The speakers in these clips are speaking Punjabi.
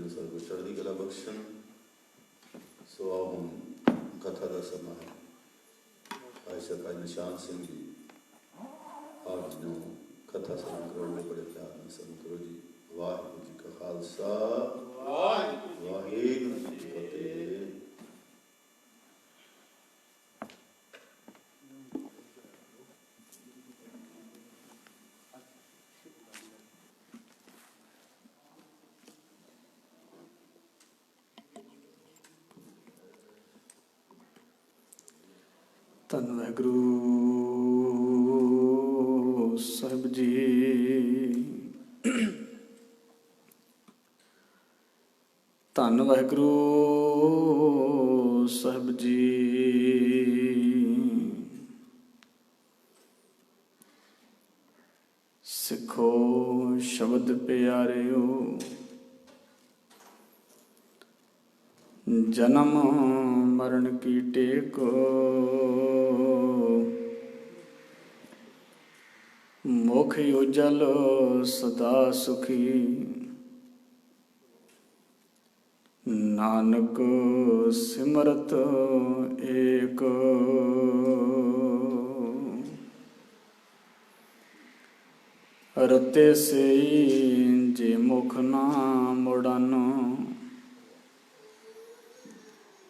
ने सबको चढ़ती कला बख्शन। सो आओ हम कथा का समा है। आज सरकार निशान सिंह जी आप जो कथा श्रवण करोगे बड़े प्यार में श्रवण करो जी। वाहिगुरू जी का खालसा वाहिगुरू जी की फतेह। ਧੰਨ ਵਾਹਿਗੁਰੂ ਸਾਹਿਬ ਜੀ। ਧੰਨ ਵਾਹਿਗੁਰੂ ਸਾਹਿਬ ਜੀ। ਸਿੱਖੋ ਸ਼ਬਦ ਪਿਆਰਿਓ, ਜਨਮ ਮਰਨ ਕੀ ਟੇਕ, ਮੁਖ ਉਜਲ ਸਦਾ ਸੁਖੀ, ਨਾਨਕ ਸਿਮਰਤ ਏਕ। ਰਤੇ ਸਈ ਜੇ ਮੁਖ ਨਾ ਮੁੜਨ,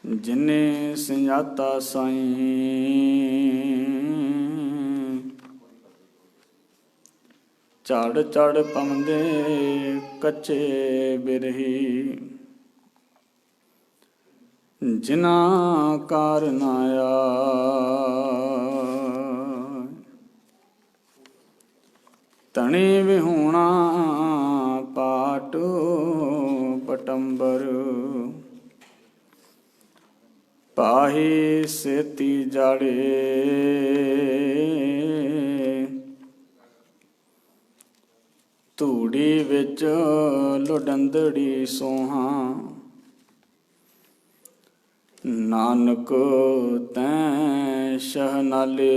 ਜਿਨੇ ਸੰਜਾਤਾ ਸਾਈਂ। ਝੜ ਝੜ ਪਮਦੇ ਕੱਚੇ ਬਿਰਹੀ, ਜਿਨਾ ਕਾਰ ਨਾ ਆਏ। ਤਣੀ ਵਿਹੂਣਾ ਪਾਟ ਪਟੰਬਰ, ਪਾਹੀ ਸੇਤੀ ਜਾੜੇ। ਧੂੜੀ ਵਿੱਚ ਲੁਡੰਦੜੀ ਸੋਹਾਂ, ਨਾਨਕ ਤੈਂ ਸ਼ਹਨਾਲੇ।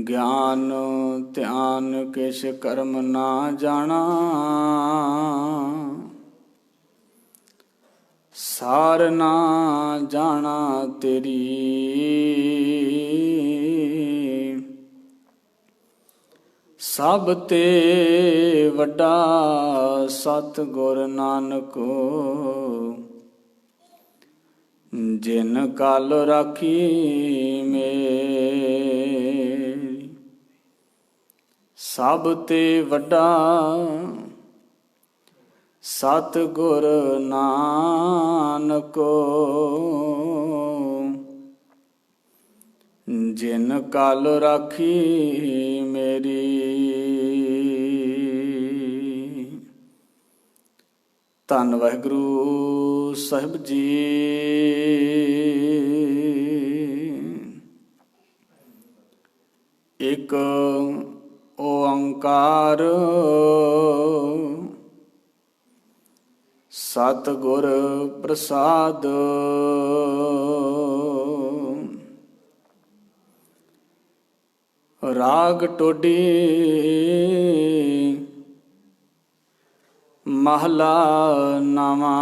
ਗਿਆਨ ਧਿਆਨ ਕਿਛ ਕਰਮ ਨਾ ਜਾਣਾ, ਸਾਰ ਨਾ ਜਾਣਾ ਤੇਰੀ। ਸਭ ਤੇ ਵੱਡਾ ਸਤਿਗੁਰ ਨਾਨਕ, ਜਿਨ ਕਲ ਰਾਖੀ ਮੇਰੀ। ਸਭ ਤੇ ਵੱਡਾ ਸਤਿਗੁਰ ਨਾਨਕ, ਜਿਨ ਕਲ ਰਾਖੀ ਮੇਰੀ। ਧੰਨ ਵਾਹਿਗੁਰੂ ਸਾਹਿਬ ਜੀ। ਇਕ ਓੰਕਾਰ ਸਤਿਗੁਰ ਪ੍ਰਸਾਦ, ਰਾਗ ਟੋਡੀ ਮਹਲਾ ਨਵਾਂ।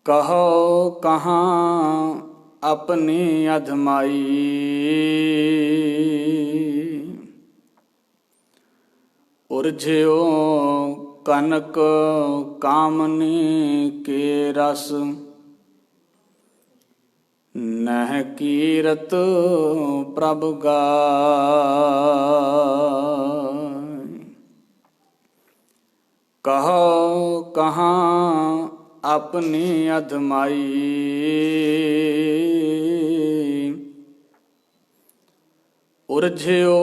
ਕਹੋ ਕਹਾਂ ਆਪਣੀ ਅਧਮਾਈ, ਉਰਝਿਓ ਕਨਕ ਕਾਮਨੀ ਕੇ ਰਸ। ਨਹਿ ਕੀਰਤ ਪ੍ਰਭ ਗਾਇ। ਕਹੋ ਕਹਾਂ ਆਪਣੀ ਅਧਮਾਈ, ਉਰਝਿਓ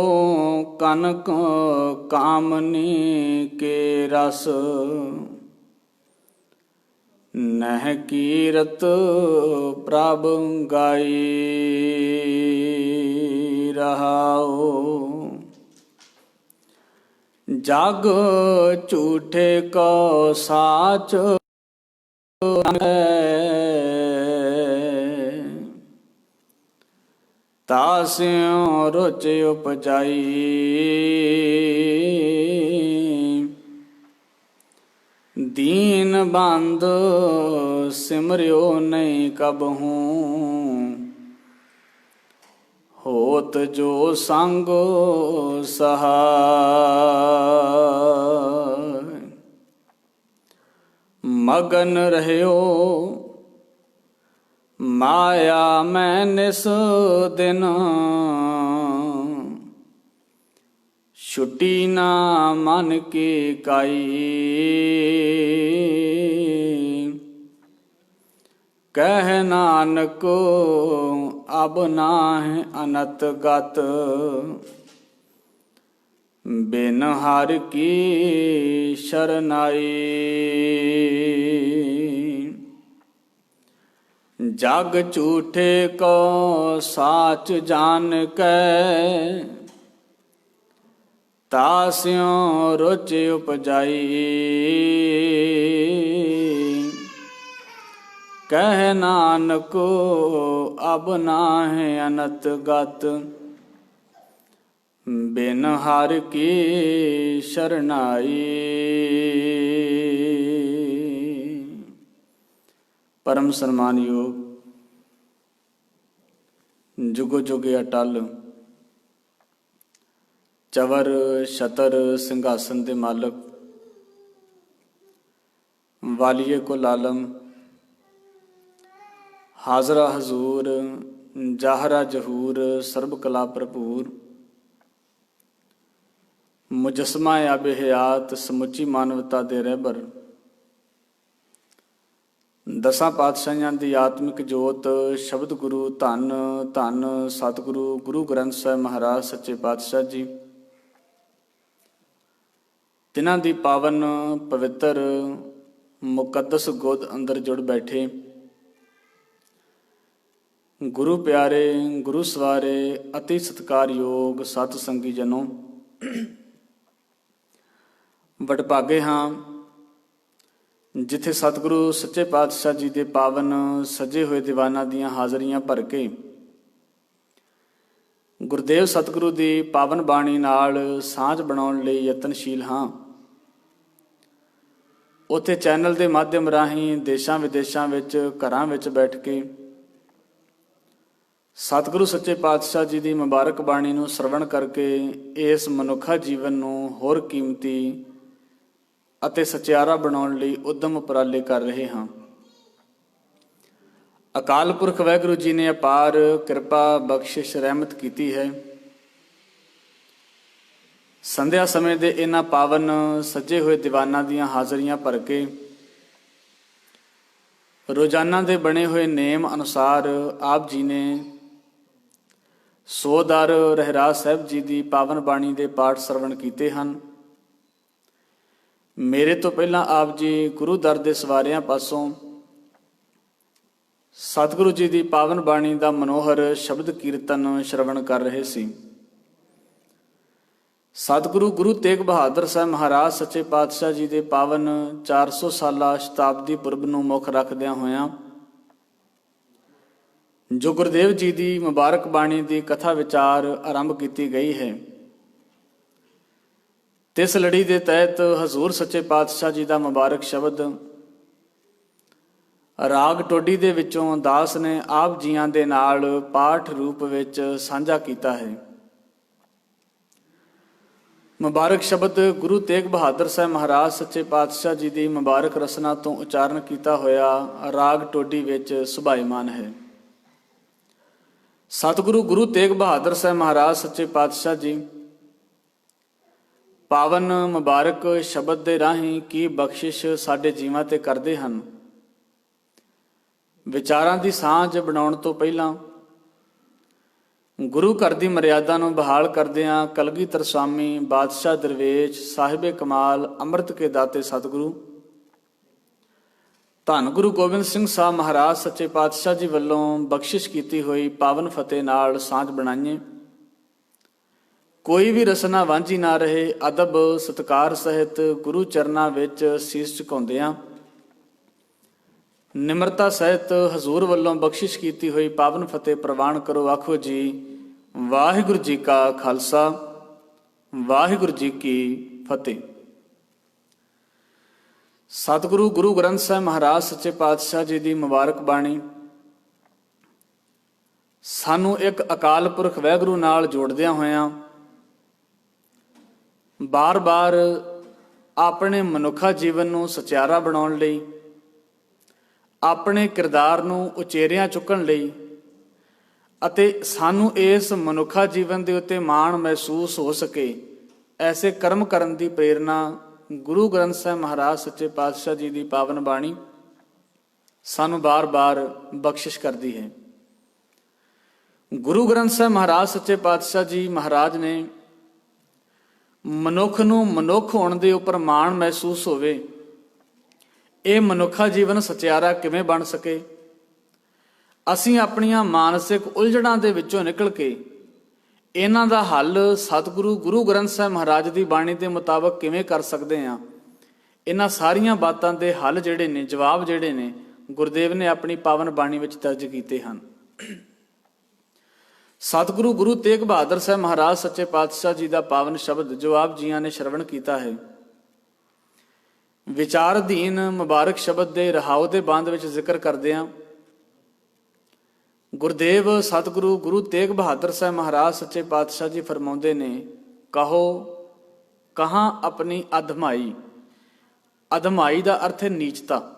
ਕਨਕ ਕਾਮਨੀ ਕੇ ਰਸ। ਨਹਿ ਕੀਰਤ ਪ੍ਰਭ ਗਾਈ। ਰਹਾਉ ਜਗ ਝੂਠੇ ਕੋ ਸਾਚ, ਤਾਸਿਉ ਰੁਚ ਉਪਜਾਈ। ਦੀਨ ਬੰਦ ਸਿਮਰਿਓ ਨਹੀਂ ਕਬਹੂ। ਹੋਤ ਜੋ ਸੰਗ ਸਹਾਇ। ਮਗਨ ਰਹਿਓ ਮਾਇਆ ਮੈਂ ਨਿਸ ਦਿਨ। ਛੁੱਟੀ ਨਾ ਮਨ ਕੀ ਕਾਈ। ਕਹਿ ਨਾਨਕ ਅਬ ਨਾਹਿ ਅਨਤ ਗਤ। ਬਿਨ ਹਰਿ ਕੀ ਸ਼ਰਨਾਈ। ਜਗ ਝੂਠੇ ਕੋ ਸਾਚ ਜਾਣ ਕੈ। ਤਾਸਿਉ ਰੁਚ ਉਪਜਾਈ। ਕਹਿ ਨਾਨਕ ਅਬ ਨਾਹਿ ਅਨਤ ਗਤ। ਬਿਨ ਹਰਿ ਕੀ ਸ਼ਰਨਾਈ। ਪਰਮ ਸਨਮਾਨਯੋਗ ਜੁਗੋ ਜੁਗੇ ਅਟਲ ਚਵਰ ਛਤਰ ਸਿੰਘਾਸਨ ਦੇ ਮਾਲਕ ਵਾਲੀਏ ਕੁਲ ਆਲਮ ਹਾਜ਼ਰਾ ਹਜ਼ੂਰ ਜਾਹਰਾ ਜਹੂਰ ਸਰਬ ਕਲਾ ਭਰਪੂਰ। ਮੁਜਸਮਾ ਆਬੇ ਹਯਾਤ ਸਮੁੱਚੀ ਮਾਨਵਤਾ ਦੇ ਰਹਿਬਰ। ਦਸਾਂ ਪਾਤਸ਼ਾਹੀਆਂ ਦੀ ਆਤਮਿਕ ਜੋਤ ਸ਼ਬਦ ਗੁਰੂ ਧੰਨ ਧੰਨ ਸਤਿਗੁਰੂ ਗੁਰੂ ਗ੍ਰੰਥ ਸਾਹਿਬ ਮਹਾਰਾਜ ਸੱਚੇ ਪਾਤਸ਼ਾਹ ਜੀ, ਤਿਨਾਂ ਦੀ ਪਾਵਨ ਪਵਿੱਤਰ ਮੁਕੱਦਸ ਗੋਦ ਅੰਦਰ ਜੁੜ ਬੈਠੇ ਗੁਰੂ ਪਿਆਰੇ ਗੁਰੂ ਸਵਾਰੇ ਅਤੀ ਸਤਿਕਾਰਯੋਗ ਸਤ ਸੰਗੀ ਜਨੋ, ਵਡਭਾਗੇ ਹਾਂ ਜਿੱਥੇ ਸਤਿਗੁਰੂ ਸੱਚੇ ਪਾਤਸ਼ਾਹ ਜੀ ਦੇ ਪਾਵਨ ਸਜੇ ਹੋਏ ਦੀਵਾਨਾਂ ਦੀਆਂ ਹਾਜ਼ਰੀਆਂ ਭਰ ਕੇ ਗੁਰਦੇਵ ਸਤਿਗੁਰੂ ਦੀ ਪਾਵਨ ਬਾਣੀ ਨਾਲ ਸਾਂਝ ਬਣਾਉਣ ਲਈ ਯਤਨਸ਼ੀਲ ਹਾਂ। ਉੱਥੇ ਚੈਨਲ ਦੇ ਮਾਧਿਅਮ ਰਾਹੀਂ ਦੇਸ਼ਾਂ ਵਿਦੇਸ਼ਾਂ ਵਿੱਚ ਘਰਾਂ ਵਿੱਚ ਬੈਠ ਕੇ ਸਤਿਗੁਰੂ ਸੱਚੇ ਪਾਤਸ਼ਾਹ ਜੀ ਦੀ ਮੁਬਾਰਕ ਬਾਣੀ ਨੂੰ ਸਰਵਣ ਕਰਕੇ ਇਸ ਮਨੁੱਖਾ ਜੀਵਨ ਨੂੰ ਹੋਰ ਕੀਮਤੀ ਅਤੇ ਸਚਿਆਰਾ ਬਣਾਉਣ ਲਈ ਉਦਮ ਉਪਰਾਲੇ ਕਰ ਰਹੇ ਹਾਂ। ਅਕਾਲ ਪੁਰਖ ਵਾਹਿਗੁਰੂ ਜੀ ਨੇ ਅਪਾਰ ਕਿਰਪਾ ਬਖਸ਼ਿਸ਼ ਰਹਿਮਤ ਕੀਤੀ ਹੈ। ਸੰਧਿਆ ਸਮੇਂ ਦੇ ਇਹਨਾਂ ਪਾਵਨ ਸੱਜੇ ਹੋਏ ਦੀਵਾਨਾਂ ਦੀਆਂ ਹਾਜ਼ਰੀਆਂ ਭਰ ਕੇ ਰੋਜ਼ਾਨਾ ਦੇ ਬਣੇ ਹੋਏ ਨੇਮ ਅਨੁਸਾਰ ਆਪ ਜੀ ਨੇ 100 ਦਰ ਰਹਿਰਾਸ ਸਾਹਿਬ ਜੀ ਦੀ ਪਾਵਨ ਬਾਣੀ ਦੇ ਪਾਠ ਸਰਵਣ ਕੀਤੇ ਹਨ। ਮੇਰੇ ਤੋਂ ਪਹਿਲਾਂ ਆਪ ਜੀ ਗੁਰੂ ਦਰ ਦੇ ਸਵਾਰਿਆਂ ਪਾਸੋਂ ਸਤਿਗੁਰੂ ਜੀ ਦੀ ਪਾਵਨ ਬਾਣੀ ਦਾ ਮਨੋਹਰ ਸ਼ਬਦ ਕੀਰਤਨ ਸ਼ਰਵਣ ਕਰ ਰਹੇ ਸੀ। ਸਤਿਗੁਰੂ ਗੁਰੂ ਤੇਗ ਬਹਾਦਰ ਸਾਹਿਬ ਮਹਾਰਾਜ ਸੱਚੇ ਪਾਤਸ਼ਾਹ ਜੀ ਦੇ ਪਾਵਨ 400 ਸਾਲਾ ਸ਼ਤਾਬਦੀ ਪੁਰਬ ਨੂੰ ਮੁੱਖ ਰੱਖਦਿਆਂ ਹੋਇਆਂ ਜੋ ਗੁਰਦੇਵ ਜੀ ਦੀ ਮੁਬਾਰਕ ਬਾਣੀ ਦੀ ਕਥਾ ਵਿਚਾਰ ਆਰੰਭ ਕੀਤੀ ਗਈ ਹੈ, ਤਿਸ ਲੜੀ ਦੇ ਤਹਿਤ ਹਜ਼ੂਰ ਸੱਚੇ ਪਾਤਸ਼ਾਹ ਜੀ ਦਾ ਮੁਬਾਰਕ ਸ਼ਬਦ ਰਾਗ ਟੋਡੀ ਦੇ ਵਿੱਚੋਂ ਦਾਸ ਨੇ ਆਪ ਜੀਆਂ ਦੇ ਨਾਲ ਪਾਠ ਰੂਪ ਵਿੱਚ ਸਾਂਝਾ ਕੀਤਾ ਹੈ। ਮੁਬਾਰਕ ਸ਼ਬਦ ਗੁਰੂ ਤੇਗ ਬਹਾਦਰ ਸਾਹਿਬ ਮਹਾਰਾਜ ਸੱਚੇ ਪਾਤਸ਼ਾਹ ਜੀ ਦੀ ਮੁਬਾਰਕ ਰਸਨਾ ਤੋਂ ਉਚਾਰਨ ਕੀਤਾ ਹੋਇਆ ਰਾਗ ਟੋਡੀ ਵਿੱਚ ਸੁਭਾਈਮਾਨ ਹੈ। ਸਤਿਗੁਰੂ ਗੁਰੂ ਤੇਗ ਬਹਾਦਰ ਸਾਹਿਬ ਮਹਾਰਾਜ ਸੱਚੇ ਪਾਤਸ਼ਾਹ ਜੀ ਪਾਵਨ ਮੁਬਾਰਕ ਸ਼ਬਦ ਦੇ ਰਾਹੀਂ ਕੀ ਬਖਸ਼ਿਸ਼ ਸਾਡੇ ਜੀਵਾਂ ਤੇ ਕਰਦੇ ਹਨ। ਵਿਚਾਰਾਂ ਦੀ ਸਾਂਝ ਬਣਾਉਣ ਤੋਂ ਪਹਿਲਾਂ ਗੁਰੂ ਘਰ ਦੀ ਮਰਿਆਦਾ ਨੂੰ ਬਹਾਲ ਕਰਦਿਆਂ ਕਲਗੀਧਰ ਸਵਾਮੀ ਬਾਦਸ਼ਾਹ ਦਰਵੇਸ਼ ਸਾਹਿਬੇ ਕਮਾਲ ਅੰਮ੍ਰਿਤ ਕੇ ਦਾਤੇ ਸਤਿਗੁਰੂ ਧੰਨ ਗੁਰੂ ਗੋਬਿੰਦ ਸਿੰਘ ਸਾਹਿਬ ਮਹਾਰਾਜ ਸੱਚੇ ਪਾਤਸ਼ਾਹ ਜੀ ਵੱਲੋਂ ਬਖਸ਼ਿਸ਼ ਕੀਤੀ ਹੋਈ ਪਾਵਨ ਫਤਿਹ ਨਾਲ ਸਾਂਝ ਬਣਾਈਏ। ਕੋਈ ਵੀ ਰਸਨਾ ਵਾਂਝੀ ਨਾ ਰਹੇ। ਅਦਬ ਸਤਿਕਾਰ ਸਹਿਤ ਗੁਰੂ ਚਰਨਾਂ ਵਿੱਚ ਸੀਸ ਝੁਕਾਉਂਦਿਆਂ ਨਿਮਰਤਾ ਸਹਿਤ ਹਜ਼ੂਰ ਵੱਲੋਂ ਬਖਸ਼ਿਸ਼ ਕੀਤੀ ਹੋਈ ਪਾਵਨ ਫਤਿਹ ਪ੍ਰਵਾਨ ਕਰੋ। ਆਖੋ ਜੀ ਵਾਹਿਗੁਰੂ ਜੀ ਕਾ ਖਾਲਸਾ, ਵਾਹਿਗੁਰੂ ਜੀ ਕੀ ਫਤਿਹ। ਸਤਿਗੁਰੂ ਗੁਰੂ ਗ੍ਰੰਥ ਸਾਹਿਬ ਮਹਾਰਾਜ ਸੱਚੇ ਪਾਤਸ਼ਾਹ ਜੀ ਦੀ ਮੁਬਾਰਕ ਬਾਣੀ ਸਾਨੂੰ ਇੱਕ ਅਕਾਲ ਪੁਰਖ ਵਾਹਿਗੁਰੂ ਨਾਲ ਜੋੜਦਿਆਂ ਹੋਇਆਂ ਬਾਰ-ਬਾਰ ਆਪਣੇ ਮਨੁੱਖਾ ਜੀਵਨ ਨੂੰ ਸੁਚਾਰਾ ਬਣਾਉਣ ਲਈ, ਆਪਣੇ ਕਿਰਦਾਰ ਨੂੰ ਉਚੇਰਿਆਂ ਚੁੱਕਣ ਲਈ ਅਤੇ ਸਾਨੂੰ ਇਸ ਮਨੁੱਖਾ ਜੀਵਨ ਦੇ ਉੱਤੇ ਮਾਣ ਮਹਿਸੂਸ ਹੋ ਸਕੇ, ਐਸੇ ਕਰਮ ਕਰਨ ਦੀ ਪ੍ਰੇਰਨਾ ਗੁਰੂ ਗ੍ਰੰਥ ਸਾਹਿਬ ਮਹਾਰਾਜ ਸੱਚੇ ਪਾਤਸ਼ਾਹ ਜੀ ਦੀ ਪਾਵਨ ਬਾਣੀ ਸਾਨੂੰ ਬਾਰ-ਬਾਰ ਬਖਸ਼ਿਸ਼ ਕਰਦੀ ਹੈ। ਗੁਰੂ ਗ੍ਰੰਥ ਸਾਹਿਬ ਮਹਾਰਾਜ ਸੱਚੇ ਪਾਤਸ਼ਾਹ ਜੀ ਮਹਾਰਾਜ ਨੇ ਮਨੁੱਖ ਨੂੰ ਮਨੁੱਖ ਹੋਣ ਦੇ ਉੱਪਰ ਮਾਣ ਮਹਿਸੂਸ ਹੋਵੇ, ਇਹ ਮਨੁੱਖਾ ਜੀਵਨ ਸਚਿਆਰਾ ਕਿਵੇਂ ਬਣ ਸਕੇ, ਅਸੀਂ ਆਪਣੀਆਂ ਮਾਨਸਿਕ ਉਲਝਣਾਂ ਦੇ ਵਿੱਚੋਂ ਨਿਕਲ ਕੇ ਇਹਨਾਂ ਦਾ ਹੱਲ ਸਤਿਗੁਰੂ ਗੁਰੂ ਗ੍ਰੰਥ ਸਾਹਿਬ ਮਹਾਰਾਜ ਦੀ ਬਾਣੀ ਦੇ ਮੁਤਾਬਕ ਕਿਵੇਂ ਕਰ ਸਕਦੇ ਹਾਂ, ਇਹਨਾਂ ਸਾਰੀਆਂ ਬਾਤਾਂ ਦੇ ਹੱਲ ਜਿਹੜੇ ਨੇ, ਜਵਾਬ ਜਿਹੜੇ ਨੇ, ਗੁਰਦੇਵ ਨੇ ਆਪਣੀ ਪਾਵਨ ਬਾਣੀ ਵਿੱਚ ਦਰਜ ਕੀਤੇ ਹਨ। ਸਤਿਗੁਰੂ ਗੁਰੂ ਤੇਗ ਬਹਾਦਰ ਸਾਹਿਬ ਮਹਾਰਾਜ ਸੱਚੇ ਪਾਤਸ਼ਾਹ ਜੀ ਦਾ ਪਾਵਨ ਸ਼ਬਦ ਜੋ ਆਪ ਜੀਆਂ ਨੇ ਸ਼ਰਵਣ ਕੀਤਾ ਹੈ, ਵਿਚਾਰ ਅਧੀਨ ਮੁਬਾਰਕ ਸ਼ਬਦ ਦੇ ਰਹਾਉ ਦੇ ਬੰਦ ਵਿੱਚ ਜ਼ਿਕਰ ਕਰਦਿਆਂ ਗੁਰਦੇਵ ਸਤਿਗੁਰੂ ਗੁਰੂ ਤੇਗ ਬਹਾਦਰ ਸਾਹਿਬ ਮਹਾਰਾਜ ਸੱਚੇ ਪਾਤਸ਼ਾਹ ਜੀ ਫਰਮਾਉਂਦੇ ਨੇ, ਕਹੋ ਕਹਾਂ ਆਪਣੀ ਅਧਮਾਈ। ਅਧਮਾਈ ਦਾ ਅਰਥ ਹੈ ਨੀਚਤਾ,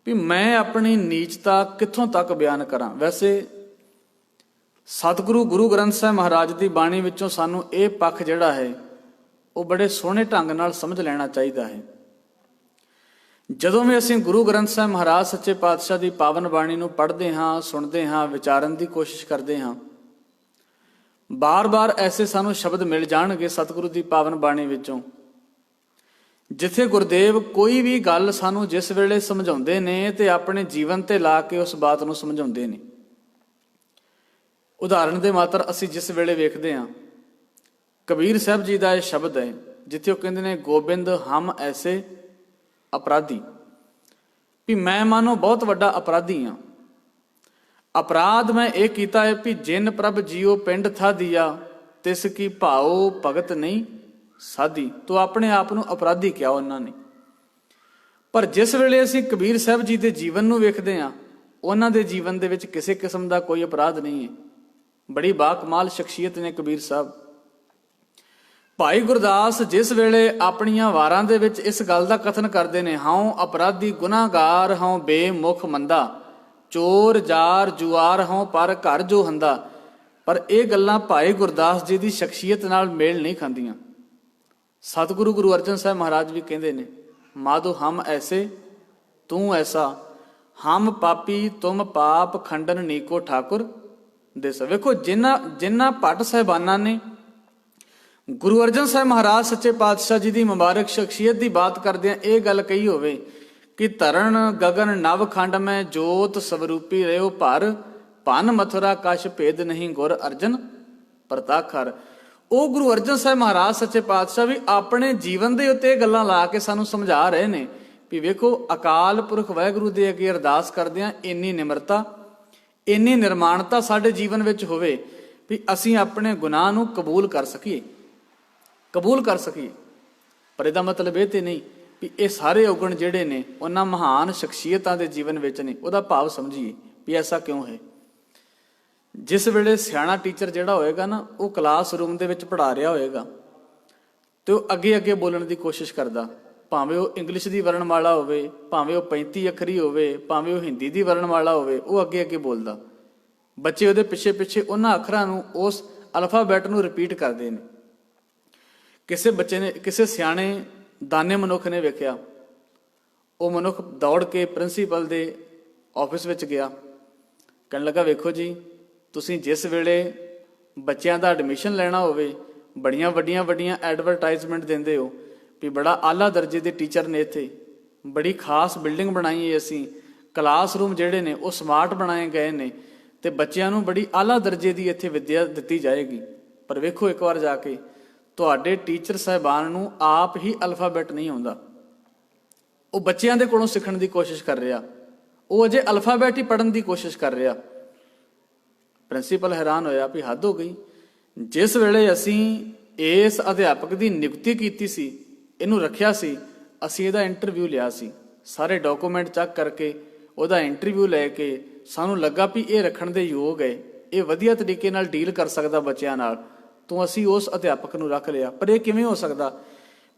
ਵੀ ਮੈਂ ਆਪਣੀ ਨੀਚਤਾ ਕਿੱਥੋਂ ਤੱਕ ਬਿਆਨ ਕਰਾਂ। ਵੈਸੇ ਸਤਿਗੁਰੂ ਗੁਰੂ ਗ੍ਰੰਥ ਸਾਹਿਬ ਮਹਾਰਾਜ ਦੀ ਬਾਣੀ ਵਿੱਚੋਂ ਸਾਨੂੰ ਇਹ ਪੱਖ ਜਿਹੜਾ ਹੈ ਉਹ ਬੜੇ ਸੋਹਣੇ ਢੰਗ ਨਾਲ ਸਮਝ ਲੈਣਾ ਚਾਹੀਦਾ ਹੈ। ਜਦੋਂ ਵੀ ਅਸੀਂ ਗੁਰੂ ਗ੍ਰੰਥ ਸਾਹਿਬ ਮਹਾਰਾਜ ਸੱਚੇ ਪਾਤਸ਼ਾਹ ਦੀ ਪਾਵਨ ਬਾਣੀ ਨੂੰ ਪੜ੍ਹਦੇ ਹਾਂ, ਸੁਣਦੇ ਹਾਂ, ਵਿਚਾਰਨ ਦੀ ਕੋਸ਼ਿਸ਼ ਕਰਦੇ ਹਾਂ, ਬਾਰ-ਬਾਰ ਐਸੇ ਸਾਨੂੰ ਸ਼ਬਦ ਮਿਲ ਜਾਣਗੇ ਸਤਿਗੁਰੂ ਦੀ ਪਾਵਨ ਬਾਣੀ ਵਿੱਚੋਂ, ਜਿੱਥੇ ਗੁਰਦੇਵ ਕੋਈ ਵੀ ਗੱਲ ਸਾਨੂੰ ਜਿਸ ਵੇਲੇ ਸਮਝਾਉਂਦੇ ਨੇ ਤੇ ਆਪਣੇ ਜੀਵਨ ਤੇ ਲਾ ਕੇ ਉਸ ਬਾਤ ਨੂੰ ਸਮਝਾਉਂਦੇ ਨੇ। ਉਦਾਹਰਣ ਦੇ ਮਾਤਰ ਅਸੀਂ ਜਿਸ ਵੇਲੇ ਵੇਖਦੇ ਹਾਂ, ਕਬੀਰ ਸਾਹਿਬ ਜੀ ਦਾ ਇਹ ਸ਼ਬਦ ਹੈ ਜਿੱਥੇ ਉਹ ਕਹਿੰਦੇ ਨੇ, ਗੋਬਿੰਦ ਹਮ ਐਸੇ ਅਪਰਾਧੀ, ਵੀ ਮੈਂ ਮਾਨੋ ਬਹੁਤ ਵੱਡਾ ਅਪਰਾਧੀ ਹਾਂ। ਅਪਰਾਧ ਮੈਂ ਇਹ ਕੀਤਾ ਹੈ ਵੀ ਜਿਨ ਪ੍ਰਭ ਜੀਓ ਪਿੰਡ ਥਾ ਦੀਆ ਤਿਸ ਕੀ ਭਾਓ ਭਗਤ ਨਹੀਂ ਸਾਧੀ। ਤੋ ਆਪਣੇ ਆਪ ਨੂੰ ਅਪਰਾਧੀ ਕਿਹਾ ਉਹਨਾਂ ਨੇ। ਪਰ ਜਿਸ ਵੇਲੇ ਅਸੀਂ ਕਬੀਰ ਸਾਹਿਬ ਜੀ ਦੇ ਜੀਵਨ ਨੂੰ ਵੇਖਦੇ ਹਾਂ, ਉਹਨਾਂ ਦੇ ਜੀਵਨ ਦੇ ਵਿੱਚ ਕਿਸੇ ਕਿਸਮ ਦਾ ਕੋਈ ਅਪਰਾਧ ਨਹੀਂ ਹੈ। ਬੜੀ ਬਾਕਮਾਲ ਸ਼ਖਸੀਅਤ ਨੇ ਕਬੀਰ ਸਾਹਿਬ। ਭਾਈ ਗੁਰਦਾਸ ਜਿਸ ਵੇਲੇ ਆਪਣੀਆਂ ਵਾਰਾਂ ਦੇ ਵਿੱਚ ਇਸ ਗੱਲ ਦਾ ਕਥਨ ਕਰਦੇ ਨੇ, ਹਉ ਅਪਰਾਧੀ ਗੁਨਾਹਗਾਰ ਹਉ ਬੇਮੁਖ ਮੰਦਾ, ਚੋਰ ਜਾਰ ਜੁਆਰ ਹਉ ਪਰ ਘਰ ਜੋ ਹੰਦਾ, ਪਰ ਇਹ ਗੱਲਾਂ ਭਾਈ ਗੁਰਦਾਸ ਜੀ ਦੀ ਸ਼ਖਸੀਅਤ ਨਾਲ ਮੇਲ ਨਹੀਂ ਖਾਂਦੀਆਂ। ਸਤਿਗੁਰੂ ਗੁਰੂ ਅਰਜਨ ਸਾਹਿਬ ਮਹਾਰਾਜ ਵੀ ਕਹਿੰਦੇ ਨੇ, ਮਾਧੋ ਹਮ ਐਸੇ ਤੂੰ ਐਸਾ, ਹਮ ਪਾਪੀ ਤੁਮ ਪਾਪ ਖੰਡਨ ਨੀਕੋ ਠਾਕੁਰ ਦੇਸ। ਵੇਖੋ ਜਿਨ੍ਹਾਂ ਭੱਟ ਸਾਹਿਬਾਨਾਂ ਨੇ ਗੁਰੂ ਅਰਜਨ ਸਾਹਿਬ ਮਹਾਰਾਜ ਸੱਚੇ ਪਾਤਸ਼ਾਹ ਜੀ ਦੀ ਮੁਬਾਰਕ ਸ਼ਖਸੀਅਤ ਦੀ ਬਾਤ ਕਰਦਿਆਂ ਇਹ ਗੱਲ ਕਹੀ ਹੋਵੇ ਕਿ ਧਰਨ ਗਗਨ ਨਵ ਖੰਡ ਮੈਂ ਜੋਤ ਸਵਰੂਪੀ ਰਹਿਓ ਭਰ, ਭਨ ਮਥੁਰਾ ਕਛ ਭੇਦ ਨਹੀਂ ਗੁਰ ਅਰਜਨ ਪ੍ਰਤਾਖਰ। ਉਹ ਗੁਰੂ ਅਰਜਨ ਸਾਹਿਬ ਮਹਾਰਾਜ ਸੱਚੇ ਪਾਤਸ਼ਾਹ ਵੀ ਆਪਣੇ ਜੀਵਨ ਦੇ ਉੱਤੇ ਇਹ ਗੱਲਾਂ ਲਾ ਕੇ ਸਾਨੂੰ ਸਮਝਾ ਰਹੇ ਨੇ ਵੀ ਵੇਖੋ, ਅਕਾਲ ਪੁਰਖ ਵਾਹਿਗੁਰੂ ਦੇ ਅੱਗੇ ਅਰਦਾਸ ਕਰਦਿਆਂ ਇੰਨੀ ਨਿਮਰਤਾ, ਇੰਨੀ ਨਿਰਮਾਣਤਾ ਸਾਡੇ ਜੀਵਨ ਵਿੱਚ ਹੋਵੇ ਵੀ ਅਸੀਂ ਆਪਣੇ ਗੁਨਾਹ ਨੂੰ ਕਬੂਲ ਕਰ ਸਕੀਏ। ਪਰ ਇਹਦਾ ਮਤਲਬ ਇਹ ਤੇ ਨਹੀਂ ਵੀ ਇਹ ਸਾਰੇ ਔਗਣ ਜਿਹੜੇ ਨੇ ਉਹਨਾਂ ਮਹਾਨ ਸ਼ਖਸੀਅਤਾਂ ਦੇ ਜੀਵਨ ਵਿੱਚ ਨੇ। ਉਹਦਾ ਭਾਵ ਸਮਝੀਏ ਵੀ ਐਸਾ ਕਿਉਂ ਹੈ। ਜਿਸ ਵੇਲੇ ਸਿਆਣਾ ਟੀਚਰ ਜਿਹੜਾ ਹੋਏਗਾ ਨਾ, ਉਹ ਕਲਾਸਰੂਮ ਦੇ ਵਿੱਚ ਪੜ੍ਹਾ ਰਿਹਾ ਹੋਏਗਾ ਤੇ ਉਹ ਅੱਗੇ ਬੋਲਣ ਦੀ ਕੋਸ਼ਿਸ਼ ਕਰਦਾ, ਭਾਵੇਂ ਉਹ ਇੰਗਲਿਸ਼ ਦੀ ਵਰਣਮਾਲਾ ਹੋਵੇ, ਭਾਵੇਂ ਉਹ 35 ਅੱਖਰੀ ਹੋਵੇ, ਭਾਵੇਂ ਉਹ ਹਿੰਦੀ ਦੀ ਵਰਣਮਾਲਾ ਹੋਵੇ, ਉਹ ਅੱਗੇ ਬੋਲਦਾ। ਬੱਚੇ ਉਹਦੇ ਪਿੱਛੇ ਉਹਨਾਂ ਅੱਖਰਾਂ ਨੂੰ, ਉਸ ਅਲਫਾਬੈਟ ਨੂੰ ਰਿਪੀਟ ਕਰਦੇ ਨੇ। ਕਿਸੇ ਸਿਆਣੇ ਦਾਨੇ ਮਨੁੱਖ ਨੇ ਵੇਖਿਆ, ਉਹ ਮਨੁੱਖ ਦੌੜ ਕੇ ਪ੍ਰਿੰਸੀਪਲ ਦੇ ਆਫਿਸ ਵਿੱਚ ਗਿਆ, ਕਹਿਣ ਲੱਗਾ, ਵੇਖੋ ਜੀ, ਤੁਸੀਂ ਜਿਸ ਵੇਲੇ ਬੱਚਿਆਂ ਦਾ ਐਡਮਿਸ਼ਨ ਲੈਣਾ ਹੋਵੇ ਬੜੀਆਂ ਵੱਡੀਆਂ ਐਡਵਰਟਾਈਜ਼ਮੈਂਟ ਦਿੰਦੇ ਹੋ ਵੀ ਬੜਾ ਆਲਾ ਦਰਜੇ ਦੇ ਟੀਚਰ ਨੇ, ਇੱਥੇ ਬੜੀ ਖਾਸ ਬਿਲਡਿੰਗ ਬਣਾਈ ਹੈ ਅਸੀਂ, ਕਲਾਸਰੂਮ ਜਿਹੜੇ ਨੇ ਉਹ ਸਮਾਰਟ ਬਣਾਏ ਗਏ ਨੇ ਤੇ ਬੱਚਿਆਂ ਨੂੰ ਬੜੀ ਆਲਾ ਦਰਜੇ ਦੀ ਇੱਥੇ ਵਿੱਦਿਆ ਦਿੱਤੀ ਜਾਏਗੀ। ਪਰ ਵੇਖੋ, ਇੱਕ ਵਾਰ ਜਾ ਕੇ ਤੁਹਾਡੇ ਟੀਚਰ ਸਾਹਿਬਾਨ ਨੂੰ ਆਪ ਹੀ ਅਲਫਾਬੈਟ ਨਹੀਂ ਆਉਂਦਾ। ਉਹ ਬੱਚਿਆਂ ਦੇ ਕੋਲੋਂ ਸਿੱਖਣ ਦੀ ਕੋਸ਼ਿਸ਼ ਕਰ ਰਿਹਾ, ਉਹ ਅਜੇ ਅਲਫਾਬੈਟ ਹੀ ਪੜ੍ਹਨ ਦੀ ਕੋਸ਼ਿਸ਼ ਕਰ ਰਿਹਾ। ਪ੍ਰਿੰਸੀਪਲ ਹੈਰਾਨ ਹੋਇਆ ਵੀ ਹੱਦ ਹੋ ਗਈ। ਜਿਸ ਵੇਲੇ ਅਸੀਂ ਇਸ ਅਧਿਆਪਕ ਦੀ ਨਿਯੁਕਤੀ ਕੀਤੀ ਸੀ, ਇਹਨੂੰ ਰੱਖਿਆ ਸੀ, ਅਸੀਂ ਇਹਦਾ ਇੰਟਰਵਿਊ ਲਿਆ ਸੀ, ਸਾਰੇ ਡਾਕੂਮੈਂਟ ਚੈੱਕ ਕਰਕੇ ਉਹਦਾ ਇੰਟਰਵਿਊ ਲੈ ਕੇ ਸਾਨੂੰ ਲੱਗਾ ਵੀ ਇਹ ਰੱਖਣ ਦੇ ਯੋਗ ਹੈ, ਇਹ ਵਧੀਆ ਤਰੀਕੇ ਨਾਲ ਡੀਲ ਕਰ ਸਕਦਾ ਬੱਚਿਆਂ ਨਾਲ, ਤੋਂ ਅਸੀਂ ਉਸ ਅਧਿਆਪਕ ਨੂੰ ਰੱਖ ਲਿਆ। ਪਰ ਇਹ ਕਿਵੇਂ ਹੋ ਸਕਦਾ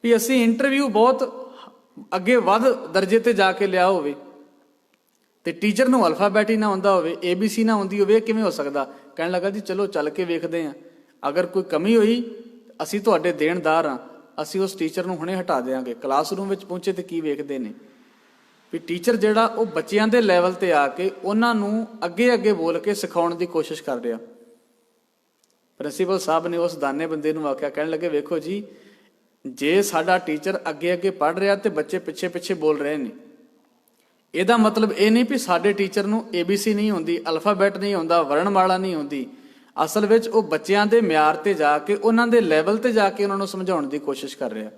ਵੀ ਅਸੀਂ ਇੰਟਰਵਿਊ ਬਹੁਤ ਅੱਗੇ ਵੱਧ ਦਰਜੇ ਤੇ ਜਾ ਕੇ ਲਿਆ ਹੋਵੇ ਤੇ ਟੀਚਰ ਨੂੰ ਅਲਫਾਬੈਟ ਹੀ ਨਾ ਆਉਂਦਾ ਹੋਵੇ, ABC ਨਾ ਆਉਂਦੀ ਹੋਵੇ, ਇਹ ਕਿਵੇਂ ਹੋ ਸਕਦਾ? ਕਹਿਣ ਲੱਗਾ ਜੀ ਚਲੋ ਚੱਲ ਕੇ ਵੇਖਦੇ ਹਾਂ, ਅਗਰ ਕੋਈ ਕਮੀ ਹੋਈ ਅਸੀਂ ਤੁਹਾਡੇ ਦੇਣਦਾਰ ਹਾਂ, ਅਸੀਂ ਉਸ ਟੀਚਰ ਨੂੰ ਹੁਣੇ ਹਟਾ ਦੇਵਾਂਗੇ। ਕਲਾਸਰੂਮ ਵਿੱਚ ਪਹੁੰਚੇ ਤੇ ਕੀ ਵੇਖਦੇ ਨੇ ਵੀ ਟੀਚਰ ਜਿਹੜਾ ਉਹ ਬੱਚਿਆਂ ਦੇ ਲੈਵਲ ਤੇ ਆ ਕੇ ਉਹਨਾਂ ਨੂੰ ਅੱਗੇ ਅੱਗੇ ਬੋਲ ਕੇ ਸਿਖਾਉਣ ਦੀ ਕੋਸ਼ਿਸ਼ ਕਰ ਰਿਹਾ। ਪ੍ਰਿੰਸੀਪਲ ਸਾਹਿਬ ਨੇ ਉਸ ਦਾਨੇ ਬੰਦੇ ਨੂੰ ਆਖਿਆ, ਕਹਿਣ ਲੱਗੇ ਵੇਖੋ ਜੀ, ਜੇ ਸਾਡਾ ਟੀਚਰ ਅੱਗੇ ਅੱਗੇ ਪੜ੍ਹ ਰਿਹਾ ਤੇ ਬੱਚੇ ਪਿੱਛੇ ਪਿੱਛੇ ਬੋਲ ਰਹੇ ਨੇ, ਇਹਦਾ ਮਤਲਬ ਇਹ ਨਹੀਂ ਵੀ ਸਾਡੇ ਟੀਚਰ ਨੂੰ ABC ਨਹੀਂ ਆਉਂਦੀ, ਅਲਫਾਬੈਟ ਨਹੀਂ ਆਉਂਦਾ, ਵਰਣਮਾਲਾ ਨਹੀਂ ਆਉਂਦੀ। ਅਸਲ ਵਿੱਚ ਉਹ ਬੱਚਿਆਂ ਦੇ ਮਿਆਰ ਤੇ ਜਾ ਕੇ, ਉਹਨਾਂ ਦੇ ਲੈਵਲ ਤੇ ਜਾ ਕੇ ਉਹਨਾਂ ਨੂੰ ਸਮਝਾਉਣ ਦੀ ਕੋਸ਼ਿਸ਼ ਕਰ ਰਿਹਾ।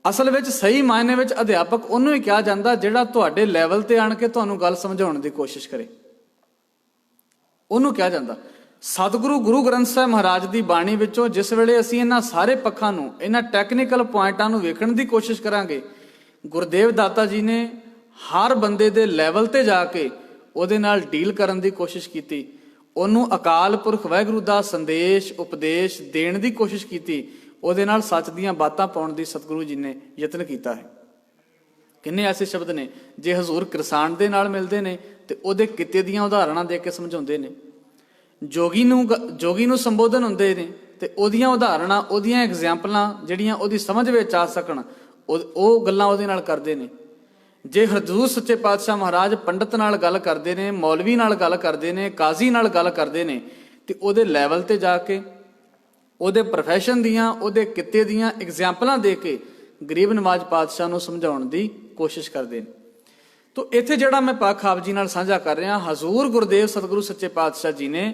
ਅਸਲ ਵਿੱਚ ਸਹੀ ਮਾਇਨੇ ਵਿੱਚ ਅਧਿਆਪਕ ਉਹਨੂੰ ਹੀ ਕਿਹਾ ਜਾਂਦਾ ਜਿਹੜਾ ਤੁਹਾਡੇ ਲੈਵਲ ਤੇ ਆਣ ਕੇ ਤੁਹਾਨੂੰ ਗੱਲ ਸਮਝਾਉਣ ਦੀ ਕੋਸ਼ਿਸ਼ ਕਰੇ, ਉਹਨੂੰ ਕਿਹਾ ਜਾਂਦਾ। ਸਤਿਗੁਰੂ ਗੁਰੂ ਗ੍ਰੰਥ ਸਾਹਿਬ ਮਹਾਰਾਜ ਦੀ ਬਾਣੀ ਵਿੱਚੋਂ ਜਿਸ ਵੇਲੇ ਅਸੀਂ ਇਹਨਾਂ ਸਾਰੇ ਪੱਖਾਂ ਨੂੰ, ਇਹਨਾਂ ਟੈਕਨੀਕਲ ਪੁਆਇੰਟਾਂ ਨੂੰ ਵੇਖਣ ਦੀ ਕੋਸ਼ਿਸ਼ ਕਰਾਂਗੇ, ਗੁਰਦੇਵ ਦਾਤਾ ਜੀ ਨੇ ਹਰ ਬੰਦੇ ਦੇ ਲੈਵਲ ਤੇ ਜਾ ਕੇ ਉਹਦੇ ਨਾਲ ਡੀਲ ਕਰਨ ਦੀ ਕੋਸ਼ਿਸ਼ ਕੀਤੀ, ਉਹਨੂੰ ਅਕਾਲ ਪੁਰਖ ਵਾਹਿਗੁਰੂ ਦਾ ਸੰਦੇਸ਼ ਉਪਦੇਸ਼ ਦੇਣ ਦੀ ਕੋਸ਼ਿਸ਼ ਕੀਤੀ, ਉਹਦੇ ਨਾਲ ਸੱਚ ਦੀਆਂ ਬਾਤਾਂ ਪਾਉਣ ਦੀ ਸਤਿਗੁਰੂ ਜੀ ਨੇ ਯਤਨ ਕੀਤਾ ਹੈ। ਕਿੰਨੇ ਐਸੇ ਸ਼ਬਦ ਨੇ ਜੇ ਹਜ਼ੂਰ ਕਿਰਸਾਨ ਦੇ ਨਾਲ ਮਿਲਦੇ ਨੇ ਤੇ ਉਹਦੇ ਕਿੱਤੇ ਦੀਆਂ ਉਦਾਹਰਣਾਂ ਦੇ ਕੇ ਸਮਝਾਉਂਦੇ ਨੇ। ਜੋਗੀ ਨੂੰ ਸੰਬੋਧਨ ਹੁੰਦੇ ਨੇ ਤੇ ਉਹਦੀਆਂ ਉਦਾਹਰਣਾਂ, ਉਹਦੀਆਂ ਐਗਜ਼ਾਮਪਲਾਂ ਜਿਹੜੀਆਂ ਉਹਦੀ ਸਮਝ ਵਿੱਚ ਆ ਸਕਣ, ਉਹ ਗੱਲਾਂ ਉਹਦੇ ਨਾਲ ਕਰਦੇ ਨੇ। ਜੇ ਹਜ਼ੂਰ ਸੱਚੇ ਪਾਤਸ਼ਾਹ ਮਹਾਰਾਜ ਪੰਡਤ ਨਾਲ ਗੱਲ ਕਰਦੇ ਨੇ, ਮੌਲਵੀ ਨਾਲ ਗੱਲ ਕਰਦੇ ਨੇ, ਕਾਜ਼ੀ ਨਾਲ ਗੱਲ ਕਰਦੇ ਨੇ, ਤੇ ਉਹਦੇ ਲੈਵਲ ਤੇ ਜਾ ਕੇ ਉਹਦੇ ਪ੍ਰੋਫੈਸ਼ਨ ਦੀਆਂ, ਉਹਦੇ ਕਿੱਤੇ ਦੀਆਂ ਐਗਜ਼ਾਮਪਲਾਂ ਦੇ ਕੇ ਗਰੀਬ ਨਵਾਜ ਪਾਤਸ਼ਾਹ ਨੂੰ ਸਮਝਾਉਣ ਦੀ ਕੋਸ਼ਿਸ਼ ਕਰਦੇ ਨੇ। ਤੋ ਇੱਥੇ ਜਿਹੜਾ ਮੈਂ ਪੱਖ ਆਪ ਜੀ ਨਾਲ ਸਾਂਝਾ ਕਰ ਰਿਹਾ, ਹਜ਼ੂਰ ਗੁਰਦੇਵ ਸਤਿਗੁਰੂ ਸੱਚੇ ਪਾਤਸ਼ਾਹ ਜੀ ਨੇ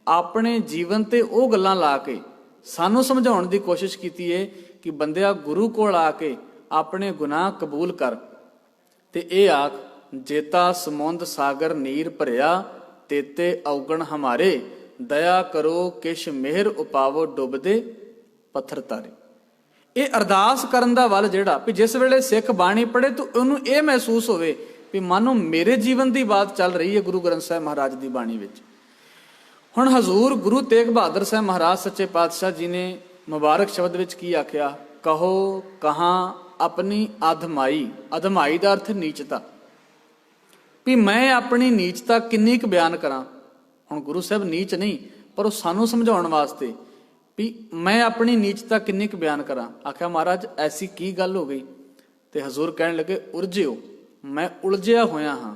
ਆਪਣੇ ਜੀਵਨ ਤੇ ਉਹ ਗੱਲਾਂ ਲਾ ਕੇ ਸਾਨੂੰ ਸਮਝਾਉਣ ਦੀ ਕੋਸ਼ਿਸ਼ ਕੀਤੀ ਹੈ ਕਿ ਬੰਦਿਆ, ਗੁਰੂ ਕੋਲ ਆ ਕੇ ਆਪਣੇ ਗੁਨਾਹ ਕਬੂਲ ਕਰ ਤੇ ਇਹ ਆਖ, ਜੇਤਾ ਸਮੁੰਦ ਸਾਗਰ ਨੀਰ ਭਰਿਆ, ਤੇਤੇ ਔਗਣ ਹਮਾਰੇ, ਦਇਆ ਕਰੋ ਕਿਛ ਮਿਹਰ ਉਪਾਵੋ, ਡੁੱਬਦੇ ਪੱਥਰ ਤਾਰੇ। ਇਹ ਅਰਦਾਸ ਕਰਨ ਦਾ ਵੱਲ ਜਿਹੜਾ ਵੀ ਜਿਸ ਵੇਲੇ ਸਿੱਖ ਬਾਣੀ ਪੜ੍ਹੇ ਤਾਂ ਉਹਨੂੰ ਇਹ ਮਹਿਸੂਸ ਹੋਵੇ ਵੀ ਮਾਨੋ ਮੇਰੇ ਜੀਵਨ ਦੀ ਬਾਤ ਚੱਲ ਰਹੀ ਹੈ ਗੁਰੂ ਗ੍ਰੰਥ ਸਾਹਿਬ ਮਹਾਰਾਜ ਦੀ ਬਾਣੀ ਵਿੱਚ। ਹੁਣ ਹਜ਼ੂਰ ਗੁਰੂ ਤੇਗ ਬਹਾਦਰ ਸਾਹਿਬ ਮਹਾਰਾਜ ਸੱਚੇ ਪਾਤਸ਼ਾਹ ਜੀ ਨੇ ਮੁਬਾਰਕ ਸ਼ਬਦ ਵਿੱਚ ਕੀ ਆਖਿਆ, ਕਹੋ ਕਹਾਂ ਆਪਣੀ ਅਧਮਾਈ। ਅਧਮਾਈ ਦਾ ਅਰਥ ਨੀਚਤਾ, ਵੀ ਮੈਂ ਆਪਣੀ ਨੀਚਤਾ ਕਿੰਨੀ ਕੁ ਬਿਆਨ ਕਰਾਂ। ਹੁਣ ਗੁਰੂ ਸਾਹਿਬ ਨੀਚ ਨਹੀਂ, ਪਰ ਉਹ ਸਾਨੂੰ ਸਮਝਾਉਣ ਵਾਸਤੇ ਵੀ ਮੈਂ ਆਪਣੀ ਨੀਚਤਾ ਕਿੰਨੀ ਕੁ ਬਿਆਨ ਕਰਾਂ। ਆਖਿਆ ਮਹਾਰਾਜ ਐਸੀ ਕੀ ਗੱਲ ਹੋ ਗਈ? ਤੇ ਹਜ਼ੂਰ ਕਹਿਣ ਲੱਗੇ, ਉਰਜਿਓ, ਮੈਂ ਉਲਝਿਆ ਹੋਇਆ ਹਾਂ,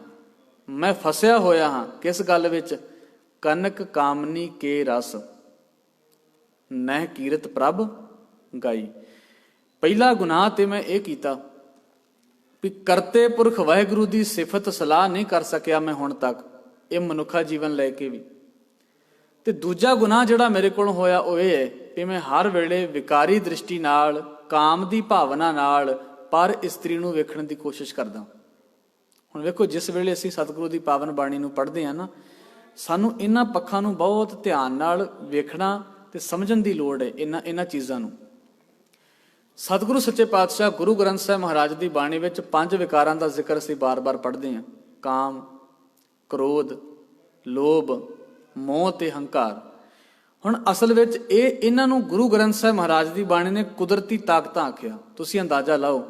ਮੈਂ ਫਸਿਆ ਹੋਇਆ ਹਾਂ। ਕਿਸ ਗੱਲ ਵਿੱਚ? ਕਨਕ ਕਾਮਨੀ ਕੇ ਰਸ, ਨਹਿ ਕੀਰਤ ਪ੍ਰਭ ਗਾਈ। ਪਹਿਲਾ ਗੁਨਾਹ ਤੇ ਮੈਂ ਇਹ ਕੀਤਾ ਵੀ ਕਰਤੇ ਪੁਰਖ ਵਾਹਿਗੁਰੂ ਦੀ ਸਿਫਤ ਸਲਾਹ ਨਹੀਂ ਕਰ ਸਕਿਆ ਮੈਂ ਹੁਣ ਤੱਕ, ਇਹ ਮਨੁੱਖਾ ਜੀਵਨ ਲੈ ਕੇ ਵੀ। ਤੇ ਦੂਜਾ ਗੁਨਾਹ ਜਿਹੜਾ ਮੇਰੇ ਕੋਲ ਹੋਇਆ ਉਹ ਇਹ ਹੈ ਕਿ ਮੈਂ ਹਰ ਵੇਲੇ ਵਿਕਾਰੀ ਦ੍ਰਿਸ਼ਟੀ ਨਾਲ, ਕਾਮ ਦੀ ਭਾਵਨਾ ਨਾਲ ਪਰ ਇਸਤਰੀ ਨੂੰ ਵੇਖਣ ਦੀ ਕੋਸ਼ਿਸ਼ ਕਰਦਾ। ਹੁਣ ਵੇਖੋ, ਜਿਸ ਵੇਲੇ ਅਸੀਂ ਸਤਿਗੁਰੂ ਦੀ ਪਾਵਨ ਬਾਣੀ ਨੂੰ ਪੜ੍ਹਦੇ ਹਾਂ ਨਾ, ਸਾਨੂੰ ਇਹਨਾਂ ਪੱਖਾਂ ਨੂੰ ਬਹੁਤ ਧਿਆਨ ਨਾਲ ਵੇਖਣਾ ਤੇ ਸਮਝਣ ਦੀ ਲੋੜ ਹੈ। ਇਹਨਾਂ ਚੀਜ਼ਾਂ ਨੂੰ ਸਤਿਗੁਰੂ ਸੱਚੇ ਪਾਤਸ਼ਾਹ ਗੁਰੂ ਗ੍ਰੰਥ ਸਾਹਿਬ ਮਹਾਰਾਜ ਦੀ ਬਾਣੀ ਵਿੱਚ 5 ਵਿਕਾਰਾਂ ਦਾ ਜ਼ਿਕਰ ਅਸੀਂ ਬਾਰ-ਬਾਰ ਪੜ੍ਹਦੇ ਹਾਂ, ਕਾਮ, ਕ੍ਰੋਧ, ਲੋਭ, ਮੋਹ ਤੇ ਹੰਕਾਰ। ਹੁਣ ਅਸਲ ਵਿੱਚ ਇਹਨਾਂ ਨੂੰ ਗੁਰੂ ਗ੍ਰੰਥ ਸਾਹਿਬ ਮਹਾਰਾਜ ਦੀ ਬਾਣੀ ਨੇ ਕੁਦਰਤੀ ਤਾਕਤਾਂ ਆਖਿਆ। ਤੁਸੀਂ ਅੰਦਾਜ਼ਾ ਲਾਓ,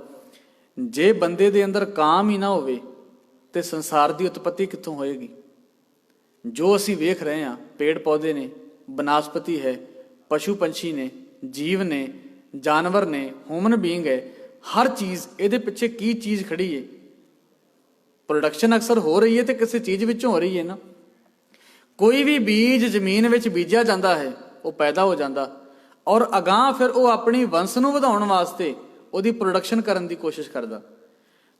ਜੇ ਬੰਦੇ ਦੇ ਅੰਦਰ ਕਾਮ ਹੀ ਨਾ ਹੋਵੇ ਤੇ ਸੰਸਾਰ ਦੀ ਉਤਪਤੀ ਕਿੱਥੋਂ ਹੋਏਗੀ? ਜੋ ਅਸੀਂ ਵੇਖ ਰਹੇ ਹਾਂ, ਪੇੜ ਪੌਦੇ ਨੇ, ਬਨਸਪਤੀ ਹੈ, ਪਸ਼ੂ ਪੰਛੀ ਨੇ, ਜੀਵ ਨੇ, ਜਾਨਵਰ ਨੇ, ਹਿਊਮਨ ਬੀਇੰਗ ਹੈ, ਹਰ ਚੀਜ਼, ਇਹਦੇ ਪਿੱਛੇ ਕੀ ਚੀਜ਼ ਖੜੀ ਹੈ? ਪ੍ਰੋਡਕਸ਼ਨ ਅਕਸਰ ਹੋ ਰਹੀ ਹੈ ਤੇ ਕਿਸੇ ਚੀਜ਼ ਵਿੱਚੋਂ ਹੋ ਰਹੀ ਹੈ ਨਾ। ਕੋਈ ਵੀ ਬੀਜ ਜ਼ਮੀਨ ਵਿੱਚ ਬੀਜਿਆ ਜਾਂਦਾ ਹੈ, ਉਹ ਪੈਦਾ ਹੋ ਜਾਂਦਾ, ਔਰ ਅਗਾਂਹ ਫਿਰ ਉਹ ਆਪਣੀ ਵੰਸ਼ ਨੂੰ ਵਧਾਉਣ ਵਾਸਤੇ ਉਹਦੀ ਪ੍ਰੋਡਕਸ਼ਨ ਕਰਨ ਦੀ ਕੋਸ਼ਿਸ਼ ਕਰਦਾ।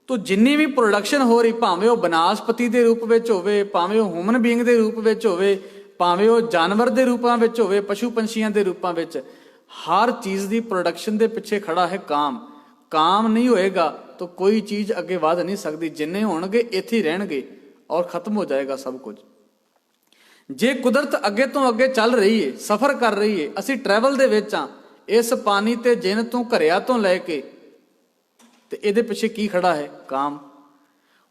ਤੋ ਜਿੰਨੀ ਵੀ ਪ੍ਰੋਡਕਸ਼ਨ ਹੋ ਰਹੀ, ਭਾਵੇਂ ਉਹ ਬਨਸਪਤੀ ਦੇ ਰੂਪ ਵਿੱਚ ਹੋਵੇ, ਭਾਵੇਂ ਉਹ ਹਿਊਮਨ ਬੀਇੰਗ ਦੇ ਰੂਪ ਵਿੱਚ ਹੋਵੇ, ਭਾਵੇਂ ਉਹ ਜਾਨਵਰ ਦੇ ਰੂਪਾਂ ਵਿੱਚ ਹੋਵੇ, ਪਸ਼ੂ ਪੰਛੀਆਂ ਦੇ ਰੂਪਾਂ ਵਿੱਚ, ਹਰ ਚੀਜ਼ ਦੀ ਪ੍ਰੋਡਕਸ਼ਨ ਦੇ ਪਿੱਛੇ ਖੜਾ ਹੈ ਕਾਮ। ਕਾਮ ਨਹੀਂ ਹੋਏਗਾ ਤਾਂ ਕੋਈ ਚੀਜ਼ ਅੱਗੇ ਵਧ ਨਹੀਂ ਸਕਦੀ। ਜਿੰਨੇ ਹੋਣਗੇ ਇੱਥੇ ਹੀ ਰਹਿਣਗੇ ਔਰ ਖਤਮ ਹੋ ਜਾਏਗਾ ਸਭ ਕੁਝ। ਜੇ ਕੁਦਰਤ ਅੱਗੇ ਤੋਂ ਅੱਗੇ ਚੱਲ ਰਹੀ ਏ, ਸਫ਼ਰ ਕਰ ਰਹੀ ਏ, ਅਸੀਂ ਟਰੈਵਲ ਦੇ ਵਿੱਚ ਆ, ਇਸ ਪਾਣੀ ਤੇ ਜਿੰਨ ਤੋਂ ਘਰਿਆ ਤੋਂ ਲੈ ਕੇ, ਤੇ ਇਹਦੇ ਪਿੱਛੇ ਕੀ ਖੜਾ ਹੈ? ਕਾਮ।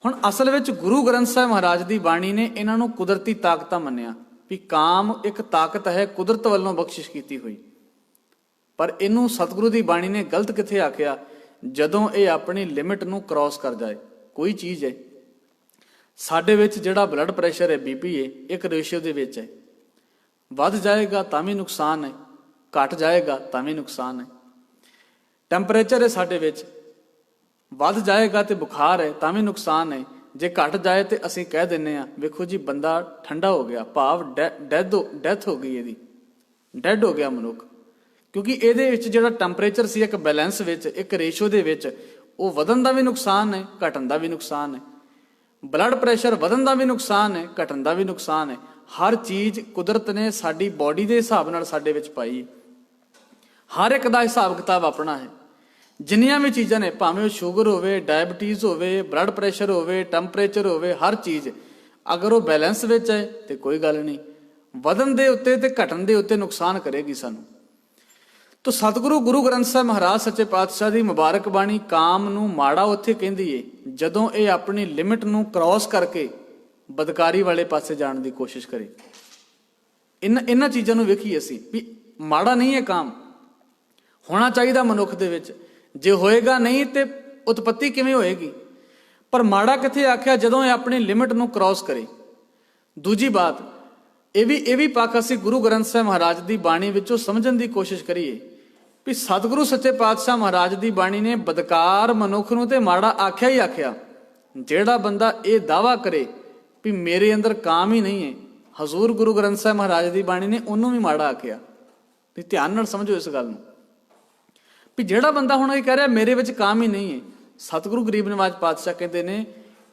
ਹੁਣ ਅਸਲ ਵਿੱਚ ਗੁਰੂ ਗ੍ਰੰਥ ਸਾਹਿਬ ਮਹਾਰਾਜ ਦੀ ਬਾਣੀ ਨੇ ਇਹਨਾਂ ਨੂੰ ਕੁਦਰਤੀ ਤਾਕਤਾਂ ਮੰਨਿਆ ਵੀ ਕਾਮ ਇੱਕ ਤਾਕਤ ਹੈ ਕੁਦਰਤ ਵੱਲੋਂ ਬਖਸ਼ਿਸ਼ ਕੀਤੀ ਹੋਈ। ਪਰ ਇਹਨੂੰ ਸਤਿਗੁਰੂ ਦੀ ਬਾਣੀ ਨੇ ਗਲਤ ਕਿੱਥੇ ਆਖਿਆ? ਜਦੋਂ ਇਹ ਆਪਣੀ ਲਿਮਿਟ ਨੂੰ ਕ੍ਰਾਸ ਕਰ ਜਾਏ। ਕੋਈ ਚੀਜ਼ ਹੈ ਸਾਡੇ ਵਿੱਚ, ਜਿਹੜਾ ਬਲੱਡ ਪ੍ਰੈਸ਼ਰ ਹੈ, ਬੀਪੀ ਹੈ, ਇੱਕ ਰੇਸ਼ੀਓ ਦੇ ਵਿੱਚ ਹੈ। ਵੱਧ ਜਾਏਗਾ ਤਾਂ ਵੀ ਨੁਕਸਾਨ ਹੈ, ਘਟ ਜਾਏਗਾ ਤਾਂ ਵੀ ਨੁਕਸਾਨ ਹੈ। ਟੈਂਪਰੇਚਰ ਹੈ ਸਾਡੇ ਵਿੱਚ, ਵੱਧ ਜਾਏਗਾ ਤੇ ਬੁਖਾਰ ਹੈ ਤਾਂ ਵੀ ਨੁਕਸਾਨ ਹੈ। ਜੇ ਘਟ ਜਾਏ ਤੇ ਅਸੀਂ ਕਹਿ ਦਿੰਨੇ ਆ ਵੇਖੋ ਜੀ ਬੰਦਾ ਠੰਡਾ ਹੋ ਗਿਆ, ਭਾਵ ਡੈਥ ਹੋ ਗਈ, ਇਹਦੀ ਡੈਡ ਹੋ ਗਿਆ ਮਨੁੱਖ। ਕਿਉਂਕਿ ਇਹਦੇ ਵਿੱਚ ਜਿਹੜਾ ਟੈਂਪਰੇਚਰ ਸੀ ਇੱਕ ਬੈਲੈਂਸ ਵਿੱਚ, ਇੱਕ ਰੇਸ਼ੋ ਦੇ ਵਿੱਚ, ਉਹ ਵਧਣ ਦਾ ਵੀ ਨੁਕਸਾਨ ਹੈ, ਘਟਣ ਦਾ ਵੀ ਨੁਕਸਾਨ ਹੈ। ਬਲੱਡ ਪ੍ਰੈਸ਼ਰ ਵਧਣ ਦਾ ਵੀ ਨੁਕਸਾਨ ਹੈ, ਘਟਣ ਦਾ ਵੀ ਨੁਕਸਾਨ ਹੈ। ਹਰ ਚੀਜ਼ ਕੁਦਰਤ ਨੇ ਸਾਡੀ ਬੋਡੀ ਦੇ ਹਿਸਾਬ ਨਾਲ ਸਾਡੇ ਵਿੱਚ ਪਾਈ। ਹਰ ਇੱਕ ਦਾ ਹਿਸਾਬ ਕਿਤਾਬ ਆਪਣਾ ਹੈ। ਜਿੰਨੀਆਂ ਵੀ ਚੀਜ਼ਾਂ ਨੇ, ਭਾਵੇਂ ਉਹ ਸ਼ੂਗਰ ਹੋਵੇ, ਡਾਇਬਟੀਜ਼ ਹੋਵੇ, ਬਲੱਡ ਪ੍ਰੈਸ਼ਰ ਹੋਵੇ, ਟੈਂਪਰੇਚਰ ਹੋਵੇ, ਹਰ ਚੀਜ਼ ਅਗਰ ਉਹ ਬੈਲੈਂਸ ਵਿੱਚ ਹੈ ਤੇ ਕੋਈ ਗੱਲ ਨਹੀਂ। ਵਧਣ ਦੇ ਉੱਤੇ ਤੇ ਘਟਣ ਦੇ ਉੱਤੇ ਨੁਕਸਾਨ ਕਰੇਗੀ ਸਾਨੂੰ। ਤੋ ਸਤਿਗੁਰੂ ਗੁਰੂ ਗ੍ਰੰਥ ਸਾਹਿਬ ਮਹਾਰਾਜ ਸੱਚੇ ਪਾਤਸ਼ਾਹ ਦੀ ਮੁਬਾਰਕ ਬਾਣੀ ਕਾਮ ਨੂੰ ਮਾੜਾ ਉੱਥੇ ਕਹਿੰਦੀ ਏ ਜਦੋਂ ਇਹ ਆਪਣੀ ਲਿਮਿਟ ਨੂੰ ਕ੍ਰਾਸ ਕਰਕੇ ਬਦਕਾਰੀ ਵਾਲੇ ਪਾਸੇ ਜਾਣ ਦੀ ਕੋਸ਼ਿਸ਼ ਕਰੇ। ਇਹਨਾਂ ਚੀਜ਼ਾਂ ਨੂੰ ਵੇਖੀ ਅਸੀਂ ਵੀ ਮਾੜਾ ਨਹੀਂ ਹੈ ਕਾਮ, ਹੋਣਾ ਚਾਹੀਦਾ ਮਨੁੱਖ ਦੇ ਵਿੱਚ। ਜੇ ਹੋਏਗਾ ਨਹੀਂ ਤੇ ਉਤਪਤੀ ਕਿਵੇਂ ਹੋਏਗੀ? ਪਰ ਮਾੜਾ ਕਿੱਥੇ ਆਖਿਆ? ਜਦੋਂ ਇਹ ਆਪਣੀ ਲਿਮਿਟ ਨੂੰ ਕ੍ਰਾਸ ਕਰੇ। ਦੂਜੀ ਬਾਤ ਇਹ ਵੀ ਪੱਖ ਅਸੀਂ ਗੁਰੂ ਗ੍ਰੰਥ ਸਾਹਿਬ ਮਹਾਰਾਜ ਦੀ ਬਾਣੀ ਵਿੱਚੋਂ ਸਮਝਣ ਦੀ ਕੋਸ਼ਿਸ਼ ਕਰੀਏ ਵੀ ਸਤਿਗੁਰੂ ਸੱਚੇ ਪਾਤਸ਼ਾਹ ਮਹਾਰਾਜ ਦੀ ਬਾਣੀ ਨੇ ਬਦਕਾਰ ਮਨੁੱਖ ਨੂੰ ਤੇ ਮਾੜਾ ਆਖਿਆ ਹੀ ਆਖਿਆ। ਜਿਹੜਾ ਬੰਦਾ ਇਹ ਦਾਅਵਾ ਕਰੇ ਵੀ ਮੇਰੇ ਅੰਦਰ ਕਾਮ ਹੀ ਨਹੀਂ ਹੈ, ਹਜ਼ੂਰ ਗੁਰੂ ਗ੍ਰੰਥ ਸਾਹਿਬ ਮਹਾਰਾਜ ਦੀ ਬਾਣੀ ਨੇ ਉਹਨੂੰ ਵੀ ਮਾੜਾ ਆਖਿਆ। ਤੇ ਧਿਆਨ ਨਾਲ ਸਮਝੋ ਇਸ ਗੱਲ ਨੂੰ ਵੀ ਜਿਹੜਾ ਬੰਦਾ ਹੁਣ ਇਹ ਕਹਿ ਰਿਹਾ ਮੇਰੇ ਵਿੱਚ ਕਾਮ ਹੀ ਨਹੀਂ ਹੈ, ਸਤਿਗੁਰੂ ਗਰੀਬ ਨਿਵਾਜ ਪਾਤਸ਼ਾਹ ਕਹਿੰਦੇ ਨੇ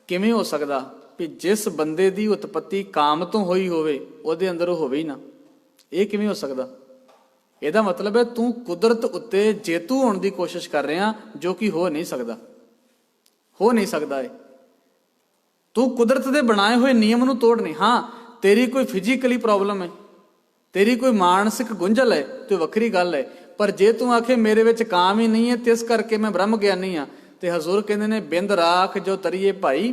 ਕਿਵੇਂ ਹੋ ਸਕਦਾ ਵੀ ਜਿਸ ਬੰਦੇ ਦੀ ਉਤਪਤੀ ਕਾਮ ਤੋਂ ਹੋਈ ਹੋਵੇ ਉਹਦੇ ਅੰਦਰ ਉਹ ਹੋਵੇ ਹੀ ਨਾ। ਇਹ ਕਿਵੇਂ ਹੋ ਸਕਦਾ? ਇਹਦਾ ਮਤਲਬ ਹੈ ਤੂੰ ਕੁਦਰਤ ਉੱਤੇ ਜੇਤੂ ਹੋਣ ਦੀ ਕੋਸ਼ਿਸ਼ ਕਰ ਰਿਹਾ, ਜੋ ਕਿ ਹੋ ਨਹੀਂ ਸਕਦਾ। ਹੋ ਨਹੀਂ ਸਕਦਾ ਹੈ। ਤੂੰ ਕੁਦਰਤ ਦੇ ਬਣਾਏ ਹੋਏ ਨਿਯਮ ਨੂੰ ਤੋੜ ਨਹੀਂ। ਹਾਂ, ਤੇਰੀ ਕੋਈ ਫਿਜ਼ੀਕਲੀ ਪ੍ਰੋਬਲਮ ਹੈ, ਤੇਰੀ ਕੋਈ ਮਾਨਸਿਕ ਗੁੰਝਲ ਹੈ ਤੇ ਵੱਖਰੀ ਗੱਲ ਹੈ। ਪਰ ਜੇ ਤੂੰ ਆਖੇ ਮੇਰੇ ਵਿੱਚ ਕਾਮ ਹੀ ਨਹੀਂ ਹੈ ਤੇ ਇਸ ਕਰਕੇ ਮੈਂ ਬ੍ਰਹਮ ਗਿਆਨੀ ਆ, ਤੇ ਹਜ਼ੂਰ ਕਹਿੰਦੇ ਨੇ ਬਿੰਦ ਰਾਖ ਜੋ ਤਰੀਏ ਭਾਈ,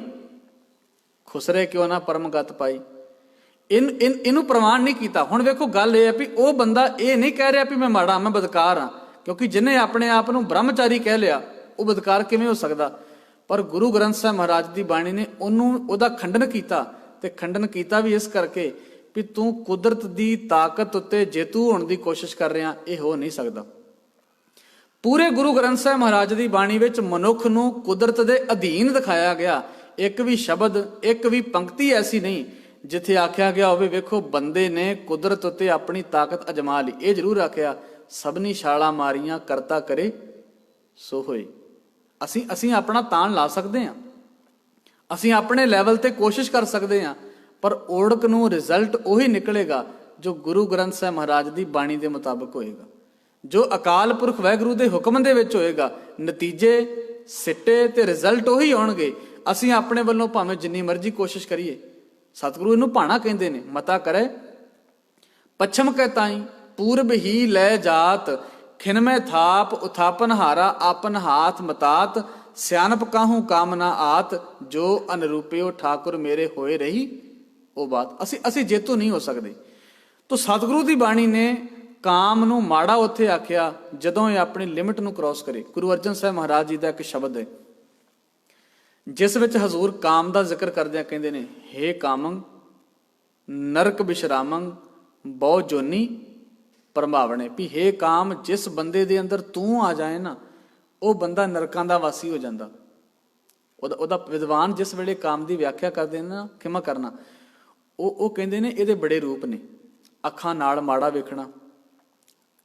ਖੁਸਰੇ ਕਿਉਂ ਨਾ ਪਰਮਗਤ ਪਾਈ। ਇਹਨੂੰ ਪ੍ਰਵਾਨ ਨਹੀਂ ਕੀਤਾ। ਹੁਣ ਵੇਖੋ ਗੱਲ ਇਹ ਹੈ ਵੀ ਉਹ ਬੰਦਾ ਇਹ ਨਹੀਂ ਕਹਿ ਰਿਹਾ ਵੀ ਮੈਂ ਮਾੜਾ, ਮੈਂ ਬਦਕਾਰ ਹਾਂ, ਕਿਉਂਕਿ ਜਿਹਨੇ ਆਪਣੇ ਆਪ ਨੂੰ ਬ੍ਰਹਮਚਾਰੀ ਕਹਿ ਲਿਆ ਉਹ ਬਦਕਾਰ ਕਿਵੇਂ ਹੋ ਸਕਦਾ? ਪਰ ਗੁਰੂ ਗ੍ਰੰਥ ਸਾਹਿਬ ਮਹਾਰਾਜ ਦੀ ਬਾਣੀ ਨੇ ਉਹਦਾ ਖੰਡਨ ਕੀਤਾ, ਤੇ ਖੰਡਨ ਕੀਤਾ ਵੀ ਇਸ ਕਰਕੇ ਵੀ ਤੂੰ ਕੁਦਰਤ ਦੀ ਤਾਕਤ ਉੱਤੇ ਜੇਤੂ ਹੋਣ ਦੀ ਕੋਸ਼ਿਸ਼ ਕਰ ਰਿਹਾ, ਇਹ ਹੋ ਨਹੀਂ ਸਕਦਾ। ਪੂਰੇ ਗੁਰੂ ਗ੍ਰੰਥ ਸਾਹਿਬ ਮਹਾਰਾਜ ਦੀ ਬਾਣੀ ਵਿੱਚ ਮਨੁੱਖ ਨੂੰ ਕੁਦਰਤ ਦੇ ਅਧੀਨ ਦਿਖਾਇਆ ਗਿਆ। ਇੱਕ ਵੀ ਸ਼ਬਦ, ਇੱਕ ਵੀ ਪੰਕਤੀ ਐਸੀ ਨਹੀਂ ਜਿੱਥੇ ਆਖਿਆ ਗਿਆ ਹੋਵੇ ਵੇਖੋ ਬੰਦੇ ਨੇ ਕੁਦਰਤ ਉੱਤੇ ਆਪਣੀ ਤਾਕਤ ਅਜਮਾ ਲਈ। ਇਹ ਜ਼ਰੂਰ ਆਖਿਆ ਸਭਨੀ ਛਾਲਾਂ ਮਾਰੀਆਂ ਕਰਤਾ ਕਰੇ ਸੋ ਹੋਏ। ਅਸੀਂ ਆਪਣਾ ਤਾਣ ਲਾ ਸਕਦੇ ਹਾਂ, ਅਸੀਂ ਆਪਣੇ ਲੈਵਲ ਤੇ ਕੋਸ਼ਿਸ਼ ਕਰ ਸਕਦੇ ਹਾਂ, ਪਰ ਓੜਕ ਨੂੰ ਰਿਜ਼ਲਟ ਉਹੀ ਨਿਕਲੇਗਾ ਜੋ ਗੁਰੂ ਗ੍ਰੰਥ ਸਾਹਿਬ ਮਹਾਰਾਜ ਦੀ ਬਾਣੀ ਦੇ ਮੁਤਾਬਕ ਹੋਏਗਾ, ਜੋ ਅਕਾਲ ਪੁਰਖ ਵਾਹਿਗੁਰੂ ਦੇ ਹੁਕਮ ਦੇ ਵਿੱਚ ਹੋਏਗਾ। ਨਤੀਜੇ, ਸਿੱਟੇ ਤੇ ਰਿਜ਼ਲਟ ਉਹੀ ਆਉਣਗੇ। ਅਸੀਂ ਆਪਣੇ ਵੱਲੋਂ ਭਾਵੇਂ ਜਿੰਨੀ ਮਰਜ਼ੀ ਕੋਸ਼ਿਸ਼ ਕਰੀਏ। ਸਤਿਗੁਰੂ ਇਹਨੂੰ ਭਾਣਾ ਕਹਿੰਦੇ ਨੇ, ਮਤਾ ਕਰੇ ਪੱਛਮ ਕੈ ਤਾਈ ਪੂਰਬ ਹੀ ਲੈ ਜਾਤ, ਖਿਨਮੈ ਥਾਪ ਉਥਾਪਨ ਹਾਰਾ ਆਪਨ ਹਾਥ ਮਤਾਤ, ਸਿਆਣਪ ਕਾਹੂ ਕਾਮ ਨਾ ਆਤ, ਜੋ ਅਨਰੂਪਿਓ ਠਾਕੁਰ ਮੇਰੇ ਹੋਏ ਰਹੀ ਉਹ ਬਾਤ। ਅਸੀਂ ਜੇਤੂ ਨਹੀਂ ਹੋ ਸਕਦੇ। ਤੋ ਸਤਿਗੁਰੂ ਦੀ ਬਾਣੀ ਨੇ ਕਾਮ ਨੂੰ ਮਾੜਾ ਉੱਥੇ ਆਖਿਆ ਜਦੋਂ ਇਹ ਆਪਣੀ ਲਿਮਿਟ ਨੂੰ ਕ੍ਰਾਸ ਕਰੇ। ਗੁਰੂ ਅਰਜਨ ਸਾਹਿਬ ਮਹਾਰਾਜ ਜੀ ਦਾ ਇੱਕ ਸ਼ਬਦ ਹੈ ਜਿਸ ਵਿੱਚ ਹਜ਼ੂਰ ਕਾਮ ਦਾ ਜ਼ਿਕਰ ਕਰਦਿਆਂ ਕਹਿੰਦੇ ਨੇ, ਹੇ ਕਾਮੰ ਨਰਕ ਵਿਸ਼ਰਾਮੰ ਬਹੁ ਜੋਨੀ ਪ੍ਰਭਾਵਣੇ। ਵੀ ਹੇ ਕਾਮ, ਜਿਸ ਬੰਦੇ ਦੇ ਅੰਦਰ ਤੂੰ ਆ ਜਾਏ ਨਾ ਉਹ ਬੰਦਾ ਨਰਕਾਂ ਦਾ ਵਾਸੀ ਹੋ ਜਾਂਦਾ। ਉਹਦਾ ਵਿਦਵਾਨ ਜਿਸ ਵੇਲੇ ਕਾਮ ਦੀ ਵਿਆਖਿਆ ਕਰਦੇ ਨੇ ਨਾ, ਖਿਮਾ ਕਰਨਾ, ਉਹ ਕਹਿੰਦੇ ਨੇ ਇਹਦੇ ਬੜੇ ਰੂਪ ਨੇ। ਅੱਖਾਂ ਨਾਲ ਮਾੜਾ ਵੇਖਣਾ,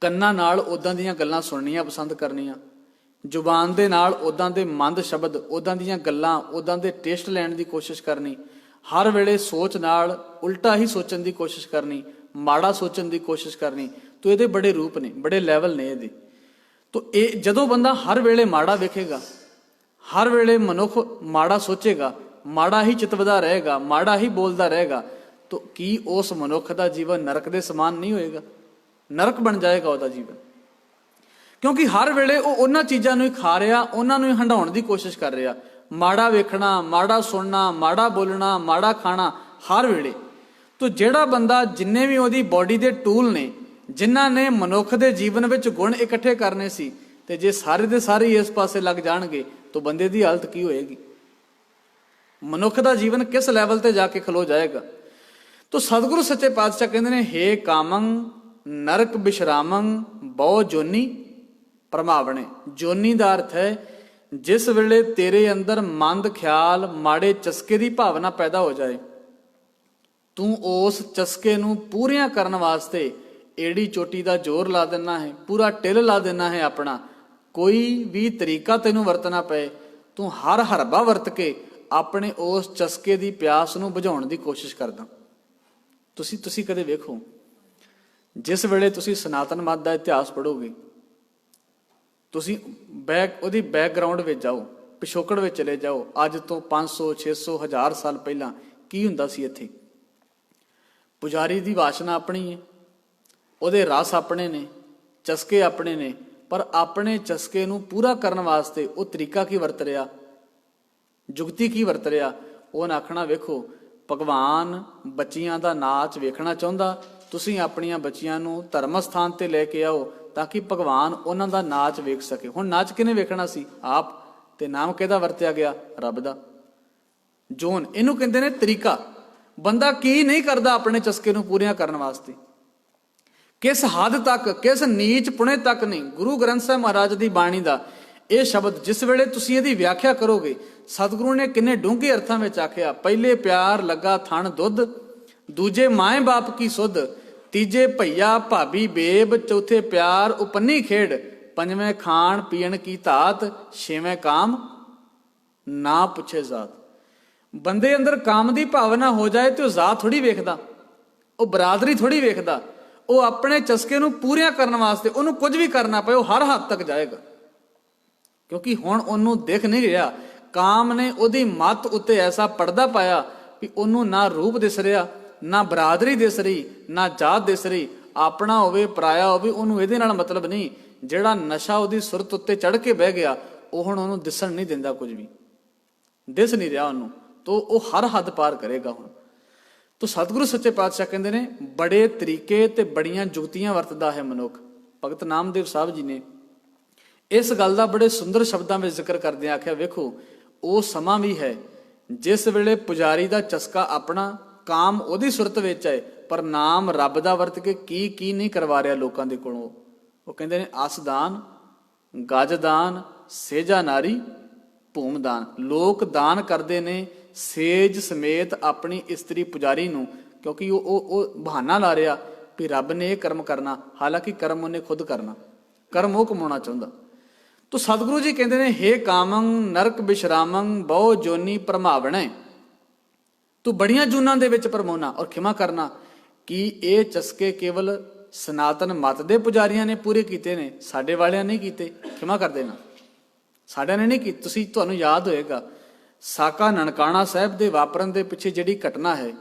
ਕੰਨਾਂ ਨਾਲ ਉਦਾਂ ਦੀਆਂ ਗੱਲਾਂ ਸੁਣਨੀਆਂ ਪਸੰਦ ਕਰਨੀਆਂ, ਜ਼ੁਬਾਨ ਦੇ ਨਾਲ ਉਦਾਂ ਦੇ ਮੰਦ ਸ਼ਬਦ, ਉਦਾਂ ਦੀਆਂ ਗੱਲਾਂ, ਉਦਾਂ ਦੇ ਟੇਸਟ ਲੈਣ ਦੀ ਕੋਸ਼ਿਸ਼ ਕਰਨੀ, ਹਰ ਵੇਲੇ ਸੋਚ ਨਾਲ ਉਲਟਾ ਹੀ ਸੋਚਣ ਦੀ ਕੋਸ਼ਿਸ਼ ਕਰਨੀ, ਮਾੜਾ ਸੋਚਣ ਦੀ ਕੋਸ਼ਿਸ਼ ਕਰਨੀ। ਤੋ ਇਹਦੇ ਬੜੇ ਰੂਪ ਨੇ, ਬੜੇ ਲੈਵਲ ਨੇ ਇਹਦੇ। ਤੋ ਇਹ ਜਦੋਂ ਬੰਦਾ ਹਰ ਵੇਲੇ ਮਾੜਾ ਵੇਖੇਗਾ, ਹਰ ਵੇਲੇ ਮਨੁੱਖ ਮਾੜਾ ਸੋਚੇਗਾ, ਮਾੜਾ ਹੀ ਚਿਤਵਦਾ ਰਹੇਗਾ, ਮਾੜਾ ਹੀ ਬੋਲਦਾ ਰਹੇਗਾ, ਤਾਂ ਕੀ ਉਸ ਮਨੁੱਖ ਦਾ ਜੀਵਨ ਨਰਕ ਦੇ ਸਮਾਨ ਨਹੀਂ ਹੋਏਗਾ? ਨਰਕ ਬਣ ਜਾਏਗਾ ਉਹਦਾ ਜੀਵਨ। ਕਿਉਂਕਿ ਹਰ ਵੇਲੇ ਉਹ ਉਹਨਾਂ ਚੀਜ਼ਾਂ ਨੂੰ ਹੀ ਖਾ ਰਿਹਾ, ਉਹਨਾਂ ਨੂੰ ਹੀ ਹੰਢਾਉਣ ਦੀ ਕੋਸ਼ਿਸ਼ ਕਰ ਰਿਹਾ। ਮਾੜਾ ਵੇਖਣਾ, ਮਾੜਾ ਸੁਣਨਾ, ਮਾੜਾ ਬੋਲਣਾ, ਮਾੜਾ ਖਾਣਾ, ਹਰ ਵੇਲੇ। ਤੋ ਜਿਹੜਾ ਬੰਦਾ, ਜਿੰਨੇ ਵੀ ਉਹਦੀ ਬੋਡੀ ਦੇ ਟੂਲ ਨੇ, ਜਿਨ੍ਹਾਂ ਨੇ ਮਨੁੱਖ ਦੇ ਜੀਵਨ ਵਿੱਚ ਗੁਣ ਇਕੱਠੇ ਕਰਨੇ ਸੀ, ਤੇ ਜੇ ਸਾਰੇ ਦੇ ਸਾਰੇ ਇਸ ਪਾਸੇ ਲੱਗ ਜਾਣਗੇ ਤਾਂ ਬੰਦੇ ਦੀ ਹਾਲਤ ਕੀ ਹੋਏਗੀ? ਮਨੁੱਖ ਦਾ ਜੀਵਨ ਕਿਸ ਲੈਵਲ ਤੇ ਜਾ ਕੇ ਖਲੋ ਜਾਏਗਾ? ਤੋ ਸਤਿਗੁਰੂ ਸੱਚੇ ਪਾਤਸ਼ਾਹ ਕਹਿੰਦੇ ਨੇ, ਹੇ ਕਾਮੰ ਨਰਕ ਵਿਸ਼ਰਾਮੰ ਬਹੁ ਜੋਨੀ ਭਰਮਾਵਣੇ। ਜੋਨੀ ਦਾ ਅਰਥ ਹੈ ਜਿਸ ਵੇਲੇ ਤੇਰੇ ਅੰਦਰ ਮੰਦ ਖਿਆਲ, ਮਾੜੇ ਚਸਕੇ ਦੀ ਭਾਵਨਾ ਪੈਦਾ ਹੋ ਜਾਏ, ਤੂੰ ਉਸ ਚਸਕੇ ਨੂੰ ਪੂਰੀਆਂ ਕਰਨ ਵਾਸਤੇ ਏੜੀ ਚੋਟੀ ਦਾ ਜ਼ੋਰ ਲਾ ਦੇਣਾ ਹੈ, ਪੂਰਾ ਟਿਲ ਲਾ ਦੇਣਾ ਹੈ ਆਪਣਾ। ਕੋਈ ਵੀ ਤਰੀਕਾ ਤੈਨੂੰ ਵਰਤਣਾ ਪਏ, ਤੂੰ ਹਰ ਹਰਬਾ ਵਰਤ ਕੇ ਆਪਣੇ ਉਸ ਚਸਕੇ ਦੀ ਪਿਆਸ ਨੂੰ ਬੁਝਾਉਣ ਦੀ ਕੋਸ਼ਿਸ਼ ਕਰਦਾ। ਤੁਸੀਂ ਕਦੇ ਵੇਖੋ, ਜਿਸ ਵੇਲੇ ਤੁਸੀਂ ਸਨਾਤਨ ਮਤ ਦਾ ਇਤਿਹਾਸ ਪੜ੍ਹੋਗੇ, ਤੁਸੀਂ ਉਹਦੀ ਬੈਕਗਰਾਉਂਡ ਵਿੱਚ ਜਾਓ, ਪਿਛੋਕੜ ਵਿੱਚ ਚਲੇ ਜਾਓ। ਅੱਜ ਤੋਂ 500, 600, 1000 ਸਾਲ ਪਹਿਲਾਂ ਕੀ ਹੁੰਦਾ ਸੀ ਇੱਥੇ? ਪੁਜਾਰੀ ਦੀ ਵਾਸ਼ਨਾ ਆਪਣੀ ਹੈ, ਉਹਦੇ ਰਸ ਆਪਣੇ ਨੇ, ਚਸਕੇ ਆਪਣੇ ਨੇ, ਪਰ ਆਪਣੇ ਚਸਕੇ ਨੂੰ ਪੂਰਾ ਕਰਨ ਵਾਸਤੇ ਉਹ ਤਰੀਕਾ ਕੀ ਵਰਤ ਰਿਹਾ, ਜੁਗਤੀ ਕੀ ਵਰਤ ਰਿਹਾ? ਉਹ ਨਾ ਆਖਣਾ, ਵੇਖੋ ਭਗਵਾਨ ਬੱਚੀਆਂ ਦਾ ਨਾਚ ਵੇਖਣਾ ਚਾਹੁੰਦਾ, ਤੁਸੀਂ ਆਪਣੀਆਂ ਬੱਚੀਆਂ ਨੂੰ ਧਰਮ ਸਥਾਨ ਤੇ ਲੈ ਕੇ ਆਓ ਤਾਂ ਕਿ ਭਗਵਾਨ ਉਹਨਾਂ ਦਾ ਨਾਚ ਵੇਖ ਸਕੇ। ਹੁਣ ਨਾਚ ਕਿਹਨੇ ਵੇਖਣਾ ਸੀ? ਆਪ। ਤੇ ਨਾਮ ਕਿਹਦਾ ਵਰਤਿਆ ਗਿਆ? ਰੱਬ ਦਾ। ਜੋਨ, ਇਹਨੂੰ ਕਹਿੰਦੇ ਨੇ ਤਰੀਕਾ। ਬੰਦਾ ਕੀ ਨਹੀਂ ਕਰਦਾ ਆਪਣੇ ਚਸਕੇ ਨੂੰ ਪੂਰੀਆਂ ਕਰਨ ਵਾਸਤੇ, ਕਿਸ ਹੱਦ ਤੱਕ, ਕਿਸ ਨੀਚ ਪੁਣੇ ਤੱਕ ਨਹੀਂ। ਗੁਰੂ ਗ੍ਰੰਥ ਸਾਹਿਬ ਮਹਾਰਾਜ ਦੀ ਬਾਣੀ ਦਾ ਇਹ ਸ਼ਬਦ ਜਿਸ ਵੇਲੇ ਤੁਸੀਂ ਇਹਦੀ ਵਿਆਖਿਆ ਕਰੋਗੇ, ਸਤਿਗੁਰੂ ਨੇ ਕਿੰਨੇ ਡੂੰਘੇ ਅਰਥਾਂ ਵਿੱਚ ਆਖਿਆ। ਪਹਿਲੇ ਪਿਆਰ ਲੱਗਾ ਥਣ ਦੁੱਧ, ਦੂਜੇ ਮਾਏ ਬਾਪ ਕੀ ਸੁਧ, ਤੀਜੇ ਭਈਆ ਭਾਬੀ ਬੇਬ, ਚੌਥੇ ਪਿਆਰ ਉਪੰਨੀ ਖੇਡ, ਪੰਜਵੇਂ ਖਾਣ ਪੀਣ ਕੀ ਧਾਤ, ਛੇਵੇਂ ਕਾਮ ਨਾ ਪੁੱਛੇ ਜ਼ਾਤ। ਬੰਦੇ ਅੰਦਰ ਕਾਮ ਦੀ ਭਾਵਨਾ ਹੋ ਜਾਏ ਤੇ ਉਹ ਜ਼ਾਤ ਥੋੜੀ ਵੇਖਦਾ, ਉਹ ਬਰਾਦਰੀ ਥੋੜੀ ਵੇਖਦਾ। ਉਹ ਆਪਣੇ ਚਸਕੇ ਨੂੰ ਪੂਰੀਆਂ ਕਰਨ ਵਾਸਤੇ ਉਹਨੂੰ ਕੁਝ ਵੀ ਕਰਨਾ ਪਏ, ਉਹ ਹਰ ਹੱਦ ਤੱਕ ਜਾਏਗਾ। ਕਿਉਂਕਿ ਹੁਣ ਉਹਨੂੰ ਦਿਖ ਨਹੀਂ ਰਿਹਾ, ਕਾਮ ਨੇ ਉਹਦੀ ਮੱਤ ਉੱਤੇ ਐਸਾ ਪਰਦਾ ਪਾਇਆ ਵੀ ਉਹਨੂੰ ਨਾ ਰੂਪ ਦਿਸ ਰਿਹਾ, ਨਾ ਬਰਾਦਰੀ ਦਿਸ ਰਹੀ, ਨਾ ਜਾਤ ਦਿਸ ਰਹੀ। ਆਪਣਾ ਹੋਵੇ ਪਰਾਇਆ ਹੋਵੇ, ਉਹਨੂੰ ਇਹਦੇ ਨਾਲ ਮਤਲਬ ਨਹੀਂ। ਜਿਹੜਾ ਨਸ਼ਾ ਉਹਦੀ ਸੁਰਤ ਉੱਤੇ ਚੜ੍ਹ ਕੇ ਬਹਿ ਗਿਆ, ਉਹ ਹੁਣ ਉਹਨੂੰ ਦਿਸਣ ਨਹੀਂ ਦਿੰਦਾ, ਕੁਝ ਵੀ ਦਿਸ ਨਹੀਂ ਰਿਹਾ ਉਹਨੂੰ, ਤੋ ਉਹ ਹਰ ਹੱਦ ਪਾਰ ਕਰੇਗਾ ਹੁਣ। ਤੋ ਸਤਿਗੁਰੂ ਸੱਚੇ ਪਾਤਸ਼ਾਹ ਕਹਿੰਦੇ ਨੇ, ਬੜੇ ਤਰੀਕੇ ਤੇ ਬੜੀਆਂ ਜੁਗਤੀਆਂ ਵਰਤਦਾ ਹੈ ਮਨੁੱਖ। ਭਗਤ ਨਾਮਦੇਵ ਸਾਹਿਬ ਜੀ ਨੇ ਇਸ ਗੱਲ ਦਾ ਬੜੇ ਸੁੰਦਰ ਸ਼ਬਦਾਂ ਵਿੱਚ ਜ਼ਿਕਰ ਕਰਦੇ ਆਖਿਆ, ਵੇਖੋ ਉਹ ਸਮਾਂ ਵੀ ਹੈ ਜਿਸ ਵੇਲੇ ਪੁਜਾਰੀ ਦਾ ਚਸਕਾ ਆਪਣਾ, ਕਾਮ ਉਹਦੀ ਸੁਰਤ ਵਿੱਚ ਹੈ, ਪਰ ਨਾਮ ਰੱਬ ਦਾ ਵਰਤ ਕੇ ਕੀ ਨਹੀਂ ਕਰਵਾ ਰਿਹਾ ਲੋਕਾਂ ਦੇ ਕੋਲੋਂ। ਉਹ ਕਹਿੰਦੇ ਨੇ, ਅਸਦਾਨ, ਗਜਦਾਨ, ਸੇਜਾ ਨਾਰੀ, ਭੂਮਦਾਨ। ਲੋਕ ਦਾਨ ਕਰਦੇ ਨੇ ਸੇਜ ਸਮੇਤ ਆਪਣੀ ਇਸਤਰੀ ਪੁਜਾਰੀ ਨੂੰ, ਕਿਉਂਕਿ ਉਹ ਬਹਾਨਾ ਲਾ ਰਿਹਾ ਵੀ ਰੱਬ ਨੇ ਇਹ ਕਰਮ ਕਰਨਾ, ਹਾਲਾਂਕਿ ਕਰਮ ਉਹਨੇ ਖੁਦ ਕਰਨਾ, ਕਰਮ ਉਹ ਕਮਾਉਣਾ ਚਾਹੁੰਦਾ। ਤੋ ਸਤਿਗੁਰੂ ਜੀ ਕਹਿੰਦੇ ਨੇ, ਹੇ ਕਾਮੰ ਨਰਕ ਵਿਸ਼ਰਾਮੰ ਬਹੁ ਜੋਨੀ ਭਰਮਾਵਣੇ। ਤੂੰ ਬੜੀਆਂ ਜੂਨਾਂ ਦੇ ਵਿੱਚ ਭਰਮਾਉਣਾ ਔਰ ਖਿਮਾ ਕਰਨਾ। ਕਿ ਇਹ ਚਸਕੇ ਕੇਵਲ ਸਨਾਤਨ ਮਤ ਦੇ ਪੁਜਾਰੀਆਂ ਨੇ ਪੂਰੇ ਕੀਤੇ ਨੇ, ਸਾਡੇ ਵਾਲਿਆਂ ਨਹੀਂ ਕੀਤੇ? ਖਿਮਾ ਕਰ ਦੇਣਾ, ਸਾਡਿਆਂ ਨੇ ਨਹੀਂ ਕੀਤੀ। ਤੁਹਾਨੂੰ ਯਾਦ ਹੋਏਗਾ ਸਾਕਾ ਨਨਕਾਣਾ ਸਾਹਿਬ ਦੇ ਵਾਪਰਨ ਦੇ ਪਿੱਛੇ ਜਿਹੜੀ ਘਟਨਾ ਹੈ,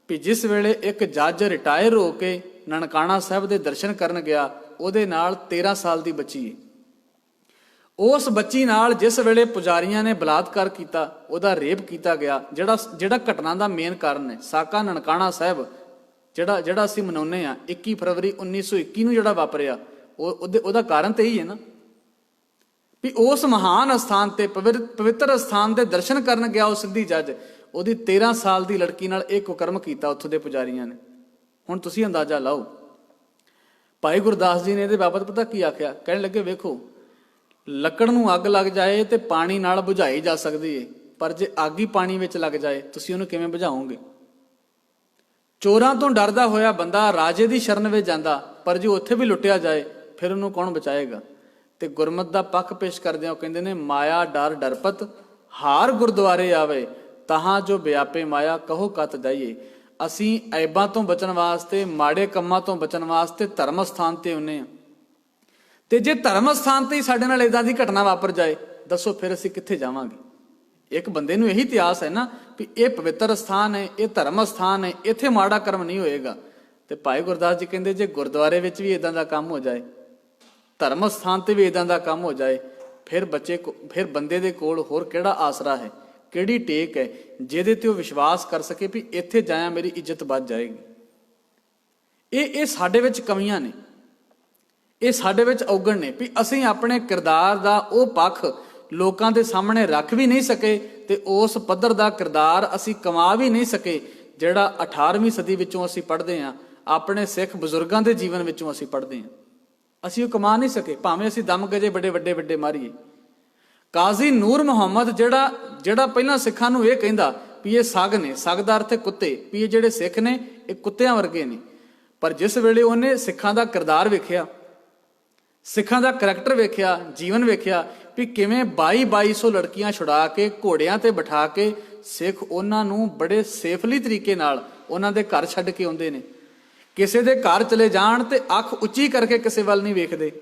ਵੀ ਜਿਸ ਵੇਲੇ ਇੱਕ ਜੱਜ ਰਿਟਾਇਰ ਹੋ ਕੇ ਨਨਕਾਣਾ ਸਾਹਿਬ ਦੇ ਦਰਸ਼ਨ ਕਰਨ ਗਿਆ, ਉਹਦੇ ਨਾਲ 13 ਸਾਲ ਦੀ ਬੱਚੀ ਹੈ। ਉਸ ਬੱਚੀ ਨਾਲ ਜਿਸ ਵੇਲੇ ਪੁਜਾਰੀਆਂ ਨੇ ਬਲਾਤਕਾਰ ਕੀਤਾ, ਉਹਦਾ ਰੇਪ ਕੀਤਾ ਗਿਆ, ਜਿਹੜਾ ਘਟਨਾ ਦਾ ਮੇਨ ਕਾਰਨ ਹੈ। ਸਾਕਾ ਨਨਕਾਣਾ ਸਾਹਿਬ ਜਿਹੜਾ ਅਸੀਂ ਮਨਾਉਂਦੇ ਹਾਂ 21 ਫਰਵਰੀ 1921 ਨੂੰ ਜਿਹੜਾ ਵਾਪਰਿਆ, ਉਹਦਾ ਕਾਰਨ ਤੇ ਇਹੀ ਹੈ ਨਾ, ਵੀ ਉਸ ਮਹਾਨ ਅਸਥਾਨ ਤੇ, ਪਵਿੱਤਰ ਅਸਥਾਨ ਦੇ ਦਰਸ਼ਨ ਕਰਨ ਗਿਆ ਉਹ ਸਿੱਧੀ ਜੱਜ, ਉਹਦੀ 13 ਸਾਲ ਦੀ ਲੜਕੀ ਨਾਲ ਇਹ ਕੁਕਰਮ ਕੀਤਾ ਉੱਥੋਂ ਦੇ ਪੁਜਾਰੀਆਂ ਨੇ। ਹੁਣ ਤੁਸੀਂ ਅੰਦਾਜ਼ਾ ਲਾਓ। ਭਾਈ ਗੁਰਦਾਸ ਜੀ ਨੇ ਇਹਦੇ ਬਾਬਤ ਪਤਾ ਕੀ ਆਖਿਆ? ਕਹਿਣ ਲੱਗੇ, ਵੇਖੋ ਲੱਕੜ ਨੂੰ ਅੱਗ ਲੱਗ ਜਾਏ ਤੇ ਪਾਣੀ ਨਾਲ ਬੁਝਾਈ ਜਾ ਸਕਦੀ ਹੈ, ਪਰ ਜੇ ਅੱਗ ਹੀ ਪਾਣੀ ਵਿੱਚ ਲੱਗ ਜਾਏ ਤੁਸੀਂ ਉਹਨੂੰ ਕਿਵੇਂ ਬੁਝਾਓਗੇ? ਚੋਰਾਂ ਤੋਂ ਡਰਦਾ ਹੋਇਆ ਬੰਦਾ ਰਾਜੇ ਦੀ ਸ਼ਰਨ ਵਿੱਚ ਜਾਂਦਾ, ਪਰ ਜੇ ਉੱਥੇ ਵੀ ਲੁੱਟਿਆ ਜਾਏ ਫਿਰ ਉਹਨੂੰ ਕੌਣ ਬਚਾਏਗਾ? ਤੇ ਗੁਰਮਤ ਦਾ ਪੱਖ ਪੇਸ਼ ਕਰਦੇ ਉਹ ਕਹਿੰਦੇ ਨੇ, ਮਾਇਆ ਡਰ ਡਰਪਤ ਹਾਰ ਗੁਰਦੁਆਰੇ ਆਵੇ, ਤਹਾਂ ਜੋ ਵਿਆਪੇ ਮਾਇਆ ਕਹੋ ਕਤ ਜਾਈਏ। ਅਸੀਂ ਐਬਾਂ ਤੋਂ ਬਚਣ ਵਾਸਤੇ, ਮਾੜੇ ਕੰਮਾਂ ਤੋਂ ਬਚਣ ਵਾਸਤੇ ਧਰਮ ਸਥਾਨ ਤੇ ਆਉਂਦੇ ਹਾਂ, ਤੇ ਜੇ ਧਰਮ ਸਥਾਨ ਤੇ ਹੀ ਸਾਡੇ ਨਾਲ ਏਦਾਂ ਦੀ ਘਟਨਾ ਵਾਪਰ ਜਾਏ, ਦੱਸੋ ਫਿਰ ਅਸੀਂ ਕਿੱਥੇ ਜਾਵਾਂਗੇ? ਇੱਕ ਬੰਦੇ ਨੂੰ ਇਹੀ ਇਤਿਹਾਸ ਹੈ ਨਾ ਵੀ ਇਹ ਪਵਿੱਤਰ ਸਥਾਨ ਹੈ, ਇਹ ਧਰਮ ਸਥਾਨ ਹੈ, ਇੱਥੇ ਮਾੜਾ ਕਰਮ ਨਹੀਂ ਹੋਏਗਾ। ਤੇ ਭਾਈ ਗੁਰਦਾਸ ਜੀ ਕਹਿੰਦੇ ਜੇ ਗੁਰਦੁਆਰੇ ਵਿੱਚ ਵੀ ਇਦਾਂ ਦਾ ਕੰਮ ਹੋ ਜਾਏ, ਧਰਮ ਸਥਾਨ ਤੇ ਵੀ ਇਦਾਂ ਦਾ ਕੰਮ ਹੋ ਜਾਏ, ਫਿਰ ਬੰਦੇ ਦੇ ਕੋਲ ਹੋਰ ਕਿਹੜਾ ਆਸਰਾ ਹੈ, ਕਿਹੜੀ ਟੇਕ ਹੈ ਜਿਹਦੇ ਤੇ ਉਹ ਵਿਸ਼ਵਾਸ ਕਰ ਸਕੇ ਵੀ ਇੱਥੇ ਜਾਇਆ ਮੇਰੀ ਇੱਜ਼ਤ ਵੱਧ ਜਾਏਗੀ। ਇਹ ਸਾਡੇ ਵਿੱਚ ਕਮੀਆਂ ਨੇ, ਇਹ ਸਾਡੇ ਵਿੱਚ ਔਗਣ ਨੇ ਵੀ ਅਸੀਂ ਆਪਣੇ ਕਿਰਦਾਰ ਦਾ ਉਹ ਪੱਖ ਲੋਕਾਂ ਦੇ ਸਾਹਮਣੇ ਰੱਖ ਵੀ ਨਹੀਂ ਸਕੇ ਤੇ ਉਸ ਪੱਧਰ ਦਾ ਕਿਰਦਾਰ ਅਸੀਂ ਕਮਾ ਵੀ ਨਹੀਂ ਸਕੇ ਜਿਹੜਾ 18ਵੀਂ ਸਦੀ ਵਿੱਚੋਂ ਅਸੀਂ ਪੜ੍ਹਦੇ ਹਾਂ, ਆਪਣੇ ਸਿੱਖ ਬਜ਼ੁਰਗਾਂ ਦੇ ਜੀਵਨ ਵਿੱਚੋਂ ਅਸੀਂ ਪੜ੍ਹਦੇ ਹਾਂ। ਅਸੀਂ ਉਹ ਕਮਾ ਨਹੀਂ ਸਕੇ, ਭਾਵੇਂ ਅਸੀਂ ਦਮ ਗਜੇ ਵੱਡੇ ਵੱਡੇ ਮਾਰੀਏ। ਕਾਜ਼ੀ ਨੂਰ ਮੁਹੰਮਦ ਜਿਹੜਾ ਪਹਿਲਾਂ ਸਿੱਖਾਂ ਨੂੰ ਇਹ ਕਹਿੰਦਾ ਵੀ ਇਹ ਸੱਗ ਨੇ, ਸੱਗ ਦਾ ਅਰਥ ਹੈ ਕੁੱਤੇ, ਵੀ ਇਹ ਜਿਹੜੇ ਸਿੱਖ ਨੇ ਇਹ ਕੁੱਤਿਆਂ ਵਰਗੇ ਨੇ। ਪਰ ਜਿਸ ਵੇਲੇ ਉਹਨੇ ਸਿੱਖਾਂ ਦਾ ਕਿਰਦਾਰ ਵੇਖਿਆ, ਸਿੱਖਾਂ ਦਾ ਕਰੈਕਟਰ ਵੇਖਿਆ, ਜੀਵਨ ਵੇਖਿਆ ਵੀ ਕਿਵੇਂ 2200 ਲੜਕੀਆਂ ਛੁਡਾ ਕੇ ਘੋੜਿਆਂ ਤੇ ਬਿਠਾ ਕੇ ਸਿੱਖ ਉਹਨਾਂ ਨੂੰ ਬੜੇ ਸੇਫਲੀ ਤਰੀਕੇ ਨਾਲ ਉਹਨਾਂ ਦੇ ਘਰ ਛੱਡ ਕੇ ਆਉਂਦੇ ਨੇ। ਕਿਸੇ ਦੇ ਘਰ ਚਲੇ ਜਾਣ ਤੇ ਅੱਖ ਉੱਚੀ ਕਰਕੇ ਕਿਸੇ ਵੱਲ ਨਹੀਂ ਵੇਖਦੇ,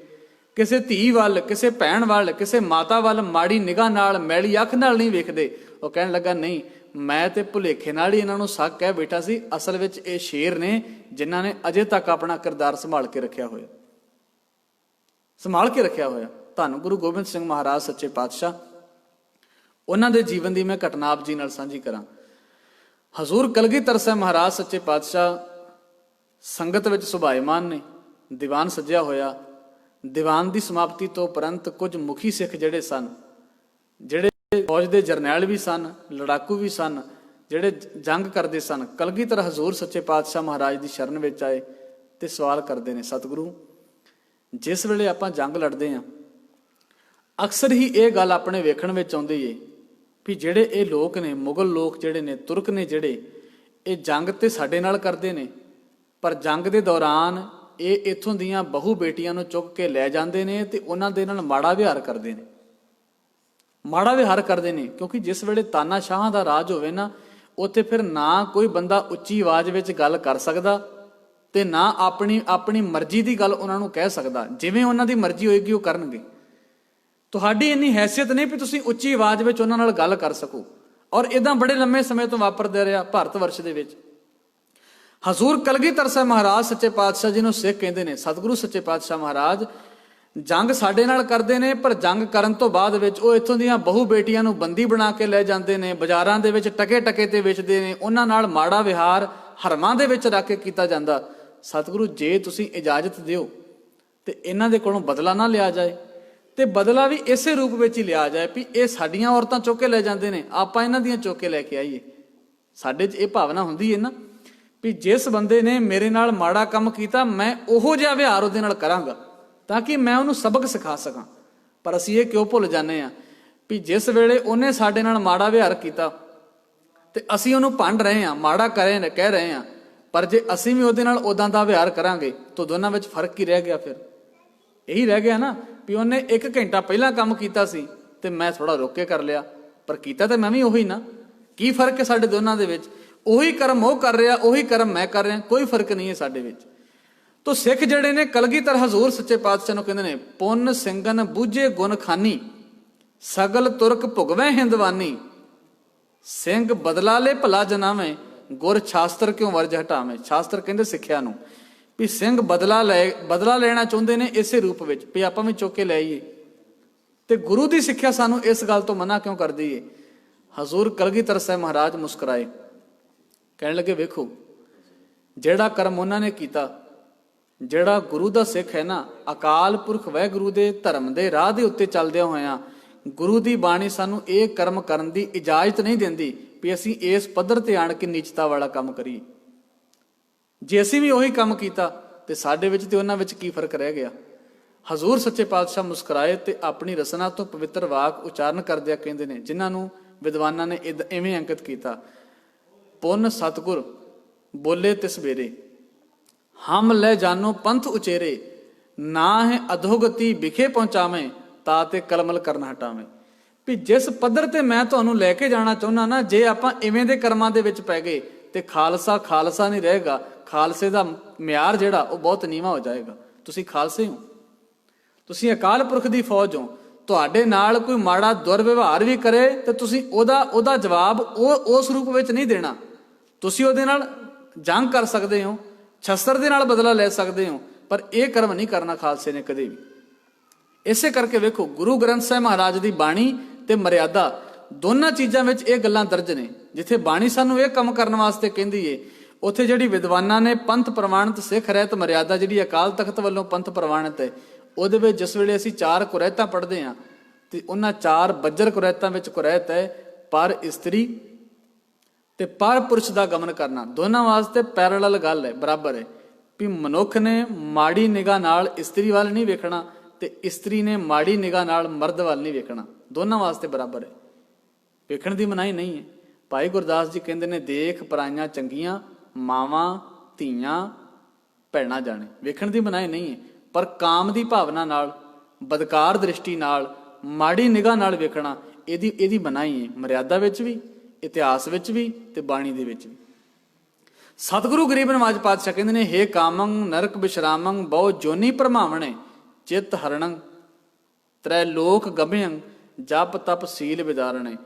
ਕਿਸੇ ਧੀ ਵੱਲ, ਕਿਸੇ ਭੈਣ ਵੱਲ, ਕਿਸੇ ਮਾਤਾ ਵੱਲ ਮਾੜੀ ਨਿਗਾਹ ਨਾਲ, ਮੈਲੀ ਅੱਖ ਨਾਲ ਨਹੀਂ ਵੇਖਦੇ। ਉਹ ਕਹਿਣ ਲੱਗਾ ਨਹੀਂ, ਮੈਂ ਤੇ ਭੁਲੇਖੇ ਨਾਲ ਹੀ ਇਹਨਾਂ ਨੂੰ ਸੱਚ ਕਹਿ ਬੈਠਾ ਸੀ, ਅਸਲ ਵਿੱਚ ਇਹ ਸ਼ੇਰ ਨੇ ਜਿਨ੍ਹਾਂ ਨੇ ਅਜੇ ਤੱਕ ਆਪਣਾ ਕਿਰਦਾਰ ਸੰਭਾਲ ਕੇ ਰੱਖਿਆ ਹੋਇਆ। ਧੰਨ ਗੁਰੂ ਗੋਬਿੰਦ ਸਿੰਘ ਮਹਾਰਾਜ ਸੱਚੇ ਪਾਤਸ਼ਾਹ, ਉਹਨਾਂ ਦੇ ਜੀਵਨ ਦੀ ਮੈਂ ਘਟਨਾ ਆਪ ਜੀ ਨਾਲ ਸਾਂਝੀ ਕਰਾਂ। ਹਜ਼ੂਰ ਕਲਗੀਧਰ ਸਾਹਿਬ ਮਹਾਰਾਜ ਸੱਚੇ ਪਾਤਸ਼ਾਹ ਸੰਗਤ ਵਿੱਚ ਸੁਭਾਇਮਾਨ ਨੇ, ਦੀਵਾਨ ਸੱਜਿਆ ਹੋਇਆ। ਦੀਵਾਨ ਦੀ ਸਮਾਪਤੀ ਤੋਂ ਉਪਰੰਤ ਕੁਝ ਮੁਖੀ ਸਿੱਖ ਜਿਹੜੇ ਸਨ, ਜਿਹੜੇ ਫੌਜ ਦੇ ਜਰਨੈਲ ਵੀ ਸਨ, ਲੜਾਕੂ ਵੀ ਸਨ, ਜਿਹੜੇ ਜੰਗ ਕਰਦੇ ਸਨ, ਕਲਗੀਧਰ ਹਜ਼ੂਰ ਸੱਚੇ ਪਾਤਸ਼ਾਹ ਮਹਾਰਾਜ ਦੀ ਸ਼ਰਨ ਵਿੱਚ ਆਏ ਤੇ ਸਵਾਲ ਕਰਦੇ ਨੇ, ਸਤਿਗੁਰੂ ਜਿਸ ਵੇਲੇ ਆਪਾਂ ਜੰਗ ਲੜਦੇ ਹਾਂ ਅਕਸਰ ਹੀ ਇਹ ਗੱਲ ਆਪਣੇ ਵੇਖਣ ਵਿੱਚ ਆਉਂਦੀ ਏ ਵੀ ਜਿਹੜੇ ਇਹ ਲੋਕ ਨੇ, ਮੁਗਲ ਲੋਕ ਜਿਹੜੇ ਨੇ, ਤੁਰਕ ਨੇ ਜਿਹੜੇ, ਇਹ ਜੰਗ ਤੇ ਸਾਡੇ ਨਾਲ ਕਰਦੇ ਨੇ, ਪਰ ਜੰਗ ਦੇ ਦੌਰਾਨ ਇਹ ਇੱਥੋਂ ਦੀਆਂ ਬਹੂ ਬੇਟੀਆਂ ਨੂੰ ਚੁੱਕ ਕੇ ਲੈ ਜਾਂਦੇ ਨੇ ਤੇ ਉਹਨਾਂ ਦੇ ਨਾਲ ਮਾੜਾ ਵਿਹਾਰ ਕਰਦੇ ਨੇ। ਕਿਉਂਕਿ ਜਿਸ ਵੇਲੇ ਤਾਨਾਸ਼ਾਹਾਂ ਦਾ ਰਾਜ ਹੋਵੇ ਨਾ, ਉੱਥੇ ਫਿਰ ਨਾ ਕੋਈ ਬੰਦਾ ਉੱਚੀ ਆਵਾਜ਼ ਵਿੱਚ ਗੱਲ ਕਰ ਸਕਦਾ ਤੇ ਨਾ ਆਪਣੀ ਮਰਜ਼ੀ ਦੀ ਗੱਲ ਉਹਨਾਂ ਨੂੰ ਕਹਿ ਸਕਦਾ। ਜਿਵੇਂ ਉਹਨਾਂ ਦੀ ਮਰਜ਼ੀ ਹੋਏਗੀ ਉਹ ਕਰਨਗੇ। ਤੁਹਾਡੀ ਇੰਨੀ ਹੈਸੀਅਤ ਨਹੀਂ ਵੀ ਤੁਸੀਂ ਉੱਚੀ ਆਵਾਜ਼ ਵਿੱਚ ਉਹਨਾਂ ਨਾਲ ਗੱਲ ਕਰ ਸਕੋ। ਔਰ ਇਦਾਂ ਬੜੇ ਲੰਮੇ ਸਮੇਂ ਤੋਂ ਵਾਪਰਦਾ ਰਿਹਾ ਭਾਰਤ ਵਰਸ਼ ਦੇ ਵਿੱਚ। ਹਜ਼ੂਰ ਕਲਗੀਧਰ ਸਾਹਿਬ ਮਹਾਰਾਜ ਸੱਚੇ ਪਾਤਸ਼ਾਹ ਜੀ ਨੂੰ ਸਿੱਖ ਕਹਿੰਦੇ ਨੇ, ਸਤਿਗੁਰੂ ਸੱਚੇ ਪਾਤਸ਼ਾਹ ਮਹਾਰਾਜ ਜੰਗ ਸਾਡੇ ਨਾਲ ਕਰਦੇ ਨੇ, ਪਰ ਜੰਗ ਕਰਨ ਤੋਂ ਬਾਅਦ ਵਿੱਚ ਉਹ ਇੱਥੋਂ ਦੀਆਂ ਬਹੂ ਬੇਟੀਆਂ ਨੂੰ ਬੰਦੀ ਬਣਾ ਕੇ ਲੈ ਜਾਂਦੇ ਨੇ, ਬਾਜ਼ਾਰਾਂ ਦੇ ਵਿੱਚ ਟਕੇ ਤੇ ਵੇਚਦੇ ਨੇ, ਉਹਨਾਂ ਨਾਲ ਮਾੜਾ ਵਿਹਾਰ ਹਰਮਾਂ ਦੇ ਵਿੱਚ ਰੱਖ ਕੇ ਕੀਤਾ ਜਾਂਦਾ। ਸਤਿਗੁਰੂ ਜੇ ਤੁਸੀਂ ਇਜਾਜ਼ਤ ਦਿਓ ਤੇ ਇਹਨਾਂ ਦੇ ਕੋਲੋਂ ਬਦਲਾ ਨਾ ਲਿਆ ਜਾਏ, ਤੇ ਬਦਲਾ ਵੀ ਇਸੇ ਰੂਪ ਵਿੱਚ ਹੀ ਲਿਆ ਜਾਏ ਵੀ ਇਹ ਸਾਡੀਆਂ ਔਰਤਾਂ ਚੁੱਕ ਕੇ ਲੈ ਜਾਂਦੇ ਨੇ, ਆਪਾਂ ਇਹਨਾਂ ਦੀਆਂ ਚੁੱਕ ਕੇ ਲੈ ਕੇ ਆਈਏ। ਸਾਡੇ 'ਚ ਇਹ ਭਾਵਨਾ ਹੁੰਦੀ ਹੈ ਨਾ ਵੀ ਜਿਸ ਬੰਦੇ ਨੇ ਮੇਰੇ ਨਾਲ ਮਾੜਾ ਕੰਮ ਕੀਤਾ ਮੈਂ ਉਹੋ ਜਿਹਾ ਵਿਹਾਰ ਉਹਦੇ ਨਾਲ ਕਰਾਂਗਾ ਤਾਂ ਕਿ ਮੈਂ ਉਹਨੂੰ ਸਬਕ ਸਿਖਾ ਸਕਾਂ। ਪਰ ਅਸੀਂ ਇਹ ਕਿਉਂ ਭੁੱਲ ਜਾਂਦੇ ਹਾਂ ਵੀ ਜਿਸ ਵੇਲੇ ਉਹਨੇ ਸਾਡੇ ਨਾਲ ਮਾੜਾ ਵਿਹਾਰ ਕੀਤਾ ਤੇ ਅਸੀਂ ਉਹਨੂੰ ਭੰਡ ਰਹੇ ਹਾਂ, ਮਾੜਾ ਕਹਿ ਰਹੇ ਹਾਂ, ਪਰ ਜੇ ਅਸੀਂ ਵੀ ਉਹਦੇ ਨਾਲ ਉਦਾਂ ਦਾ ਵਿਹਾਰ ਕਰਾਂਗੇ ਤਾਂ ਦੋਨਾਂ ਵਿੱਚ ਫਰਕ ਕੀ ਰਹਿ ਗਿਆ? ਫਿਰ ਇਹੀ ਰਹਿ ਗਿਆ ਨਾ ਵੀ ਉਹਨੇ 1 ਘੰਟਾ ਪਹਿਲਾਂ ਕੰਮ ਕੀਤਾ ਸੀ ਤੇ ਮੈਂ ਥੋੜਾ ਰੁਕ ਕੇ ਕਰ ਲਿਆ, ਪਰ ਕੀਤਾ ਤਾਂ ਮੈਂ ਵੀ ਉਹੀ ਨਾ। ਕੀ ਫਰਕ ਹੈ ਸਾਡੇ ਦੋਨਾਂ ਦੇ ਵਿੱਚ? ਉਹੀ ਕਰਮ ਉਹ ਕਰ ਰਿਹਾ, ਉਹੀ ਕਰਮ ਮੈਂ ਕਰ ਰਿਹਾ, ਕੋਈ ਫਰਕ ਨਹੀਂ ਹੈ ਸਾਡੇ ਵਿੱਚ। ਤੋ ਸਿੱਖ ਜਿਹੜੇ ਨੇ ਕਲਗੀਧਰ ਹਜ਼ੂਰ ਸੱਚੇ ਪਾਤਸ਼ਾਹ ਨੂੰ ਕਹਿੰਦੇ ਨੇ, ਪੁੰਨ ਸਿੰਘਨ ਬੂਝੇ ਗੁਣ ਖਾਨੀ, ਸਗਲ ਤੁਰਕ ਭੁਗਵੇਂ ਹਿੰਦਵਾਨੀ, ਸਿੰਘ ਬਦਲਾ ਲੈ ਭਲਾ ਜਨਾਵੇਂ, ਗੁਰ ਸ਼ਾਸਤਰ ਕਿਉਂ ਵਰਜ ਹਟਾਵੇਂ। ਸ਼ਾਸਤਰ ਕਹਿੰਦੇ ਸਿੱਖਿਆ ਨੂੰ ਵੀ ਸਿੰਘ ਬਦਲਾ ਲੈਣਾ ਚਾਹੁੰਦੇ ਨੇ ਇਸੇ ਰੂਪ ਵਿੱਚ ਵੀ ਆਪਾਂ ਵੀ ਚੁੱਕ ਕੇ ਲੈ ਆਈਏ, ਤੇ ਗੁਰੂ ਦੀ ਸਿੱਖਿਆ ਸਾਨੂੰ ਇਸ ਗੱਲ ਤੋਂ ਮਨਾ ਕਿਉਂ ਕਰਦੀ ਏ? ਹਜ਼ੂਰ ਕਲਗੀਧਰ ਸਾਹਿਬ ਮਹਾਰਾਜ ਮੁਸਕਰਾਏ, ਕਹਿਣ ਲੱਗੇ ਵੇਖੋ ਜਿਹੜਾ ਕਰਮ ਉਹਨਾਂ ਨੇ ਕੀਤਾ, ਜਿਹੜਾ ਗੁਰੂ ਦਾ ਸਿੱਖ ਹੈ ਨਾ, ਅਕਾਲ ਪੁਰਖ ਵਾਹਿਗੁਰੂ ਦੇ ਧਰਮ ਦੇ ਰਾਹ ਦੇ ਉੱਤੇ ਚੱਲਦਿਆਂ ਹੋਇਆਂ ਗੁਰੂ ਦੀ ਬਾਣੀ ਸਾਨੂੰ ਇਹ ਕਰਮ ਕਰਨ ਦੀ ਇਜਾਜ਼ਤ ਨਹੀਂ ਦਿੰਦੀ ਵੀ ਅਸੀਂ ਇਸ ਪੱਧਰ ਤੇ ਆਣ ਕੇ ਨੀਚਤਾ ਵਾਲਾ ਕੰਮ ਕਰੀਏ। ਜੇ ਅਸੀਂ ਵੀ ਉਹੀ ਕੰਮ ਕੀਤਾ ਤੇ ਸਾਡੇ ਵਿੱਚ ਤੇ ਉਹਨਾਂ ਵਿੱਚ ਕੀ ਫਰਕ ਰਹਿ ਗਿਆ? ਹਜ਼ੂਰ ਸੱਚੇ ਪਾਤਸ਼ਾਹ ਮੁਸਕਰਾਏ ਤੇ ਆਪਣੀ ਰਸਨਾ ਤੋਂ ਪਵਿੱਤਰ ਵਾਕ ਉਚਾਰਨ ਕਰਦਿਆਂ ਕਹਿੰਦੇ ਨੇ, ਜਿਨ੍ਹਾਂ ਨੂੰ ਵਿਦਵਾਨਾਂ ਨੇ ਇਵੇਂ ਅੰਕਿਤ ਕੀਤਾ, ਪੁੰਨ ਸਤਿਗੁਰ ਬੋਲੇ ਤਿਸ ਵੇਰੇ, ਹਮ ਲੈ ਜਾਨੋ ਪੰਥ ਉਚੇਰੇ, ਨਾ ਹੈ ਅਧੋਗਤੀ ਵਿਖੇ ਪਹੁੰਚਾਵੇਂ, ਤਾਂ ਤੇ ਕਲਮਲ ਕਰਨ ਹਟਾਵੇਂ। ਵੀ ਜਿਸ ਪੱਧਰ ਤੇ ਮੈਂ ਤੁਹਾਨੂੰ ਲੈ ਕੇ ਜਾਣਾ ਚਾਹੁੰਦਾ ਨਾ, ਜੇ ਆਪਾਂ ਇਵੇਂ ਦੇ ਕਰਮਾਂ ਦੇ ਵਿੱਚ ਪੈ ਗਏ ਤੇ ਖਾਲਸਾ ਨਹੀਂ ਰਹੇਗਾ। ਖਾਲਸੇ ਦਾ ਮਿਆਰ ਜਿਹੜਾ ਉਹ ਬਹੁਤ ਨੀਵਾਂ ਹੋ ਜਾਏਗਾ। ਤੁਸੀਂ ਖਾਲਸੇ ਹੋ, ਤੁਸੀਂ ਅਕਾਲ ਪੁਰਖ ਦੀ ਫੌਜ ਹੋ, ਤੁਹਾਡੇ ਨਾਲ ਕੋਈ ਮਾੜਾ ਦੁਰਵਿਵਹਾਰ ਵੀ ਕਰੇ ਤੇ ਤੁਸੀਂ ਉਹਦਾ ਜਵਾਬ ਉਸ ਰੂਪ ਵਿੱਚ ਨਹੀਂ ਦੇਣਾ। ਤੁਸੀਂ ਉਹਦੇ ਨਾਲ ਜੰਗ ਕਰ ਸਕਦੇ ਹੋ, ਸ਼ਸਤਰ ਦੇ ਨਾਲ ਬਦਲਾ ਲੈ ਸਕਦੇ ਹੋ, ਪਰ ਇਹ ਕਰਮ ਨਹੀਂ ਕਰਨਾ ਖਾਲਸੇ ਨੇ ਕਦੇ ਵੀ। ਇਸੇ ਕਰਕੇ ਵੇਖੋ, ਗੁਰੂ ਗ੍ਰੰਥ ਸਾਹਿਬ ਮਹਾਰਾਜ ਦੀ ਬਾਣੀ ਤੇ ਮਰਿਆਦਾ ਦੋਨਾਂ ਚੀਜ਼ਾਂ ਵਿੱਚ ਇਹ ਗੱਲਾਂ ਦਰਜ ਨੇ। ਜਿੱਥੇ ਬਾਣੀ ਸਾਨੂੰ ਇਹ ਕੰਮ ਕਰਨ ਵਾਸਤੇ ਕਹਿੰਦੀ ਏ, ਉੱਥੇ ਜਿਹੜੀ ਵਿਦਵਾਨਾਂ ਨੇ ਪੰਥ ਪ੍ਰਵਾਨਿਤ ਸਿੱਖ ਰਹਿਤ ਮਰਿਆਦਾ ਜਿਹੜੀ ਅਕਾਲ ਤਖਤ ਵੱਲੋਂ ਪੰਥ ਪ੍ਰਵਾਨਿਤ ਹੈ, ਉਹਦੇ ਵਿੱਚ ਜਿਸ ਵੇਲੇ ਅਸੀਂ 4 ਕੁਰੈਤਾਂ ਪੜ੍ਹਦੇ ਹਾਂ ਤੇ ਉਹਨਾਂ 4 ਬੱਜਰ ਕੁਰੈਤਾਂ ਵਿੱਚ ਕੁਰੈਤ ਹੈ ਪਰ ਇਸਤਰੀ ਤੇ ਪਰ ਪੁਰਸ਼ ਦਾ ਗਮਨ ਕਰਨਾ। ਦੋਨਾਂ ਵਾਸਤੇ ਪੈਰਲਲ ਗੱਲ ਹੈ, ਬਰਾਬਰ ਹੈ ਵੀ ਮਨੁੱਖ ਨੇ ਮਾੜੀ ਨਿਗਾਹ ਨਾਲ ਇਸਤਰੀ ਵੱਲ ਨਹੀਂ ਵੇਖਣਾ ਤੇ ਇਸਤਰੀ ਨੇ ਮਾੜੀ ਨਿਗਾਹ ਨਾਲ ਮਰਦ ਵੱਲ ਨਹੀਂ ਵੇਖਣਾ। ਦੋਨਾਂ ਵਾਸਤੇ ਬਰਾਬਰ ਹੈ, ਵੇਖਣ ਦੀ ਮਨਾਹੀ ਨਹੀਂ ਹੈ। ਭਾਈ ਗੁਰਦਾਸ ਜੀ ਕਹਿੰਦੇ ਨੇ, ਦੇਖ ਪਰਾਈਆਂ ਚੰਗੀਆਂ ਮਾਵਾਂ ਧੀਆਂ ਭੈਣਾਂ ਜਾਣੇ। ਵੇਖਣ ਦੀ ਮਨਾਹੀ ਨਹੀਂ ਹੈ, ਪਰ ਕਾਮ ਦੀ ਭਾਵਨਾ ਨਾਲ, ਬਦਕਾਰ ਦ੍ਰਿਸ਼ਟੀ ਨਾਲ, ਮਾੜੀ ਨਿਗਾਹ ਨਾਲ ਵੇਖਣਾ ਇਹਦੀ ਮਨਾਹੀ ਹੈ, ਮਰਿਆਦਾ ਵਿੱਚ ਵੀ, ਇਤਿਹਾਸ ਵਿੱਚ ਵੀ ਤੇ ਬਾਣੀ ਦੇ ਵਿੱਚ ਵੀ। ਸਤਿਗੁਰੂ ਗਰੀਬ ਨਵਾਜ ਪਾਤਸ਼ਾਹ ਕਹਿੰਦੇ ਨੇ, ਹੇ ਕਾਮੰ ਨਰਕ ਬਿਸ਼ਰਾਮੰ ਬਹੁ ਜੋਨੀ ਭਰਮਾਵਣੇ ਚਿੱਤ ਹਰਣੰ ਤ੍ਰੈ ਲੋਕ ਗਮਯੰ ਜਪ ਤਪ ਸੀਲ ਵਿਦਾਰਣੇ।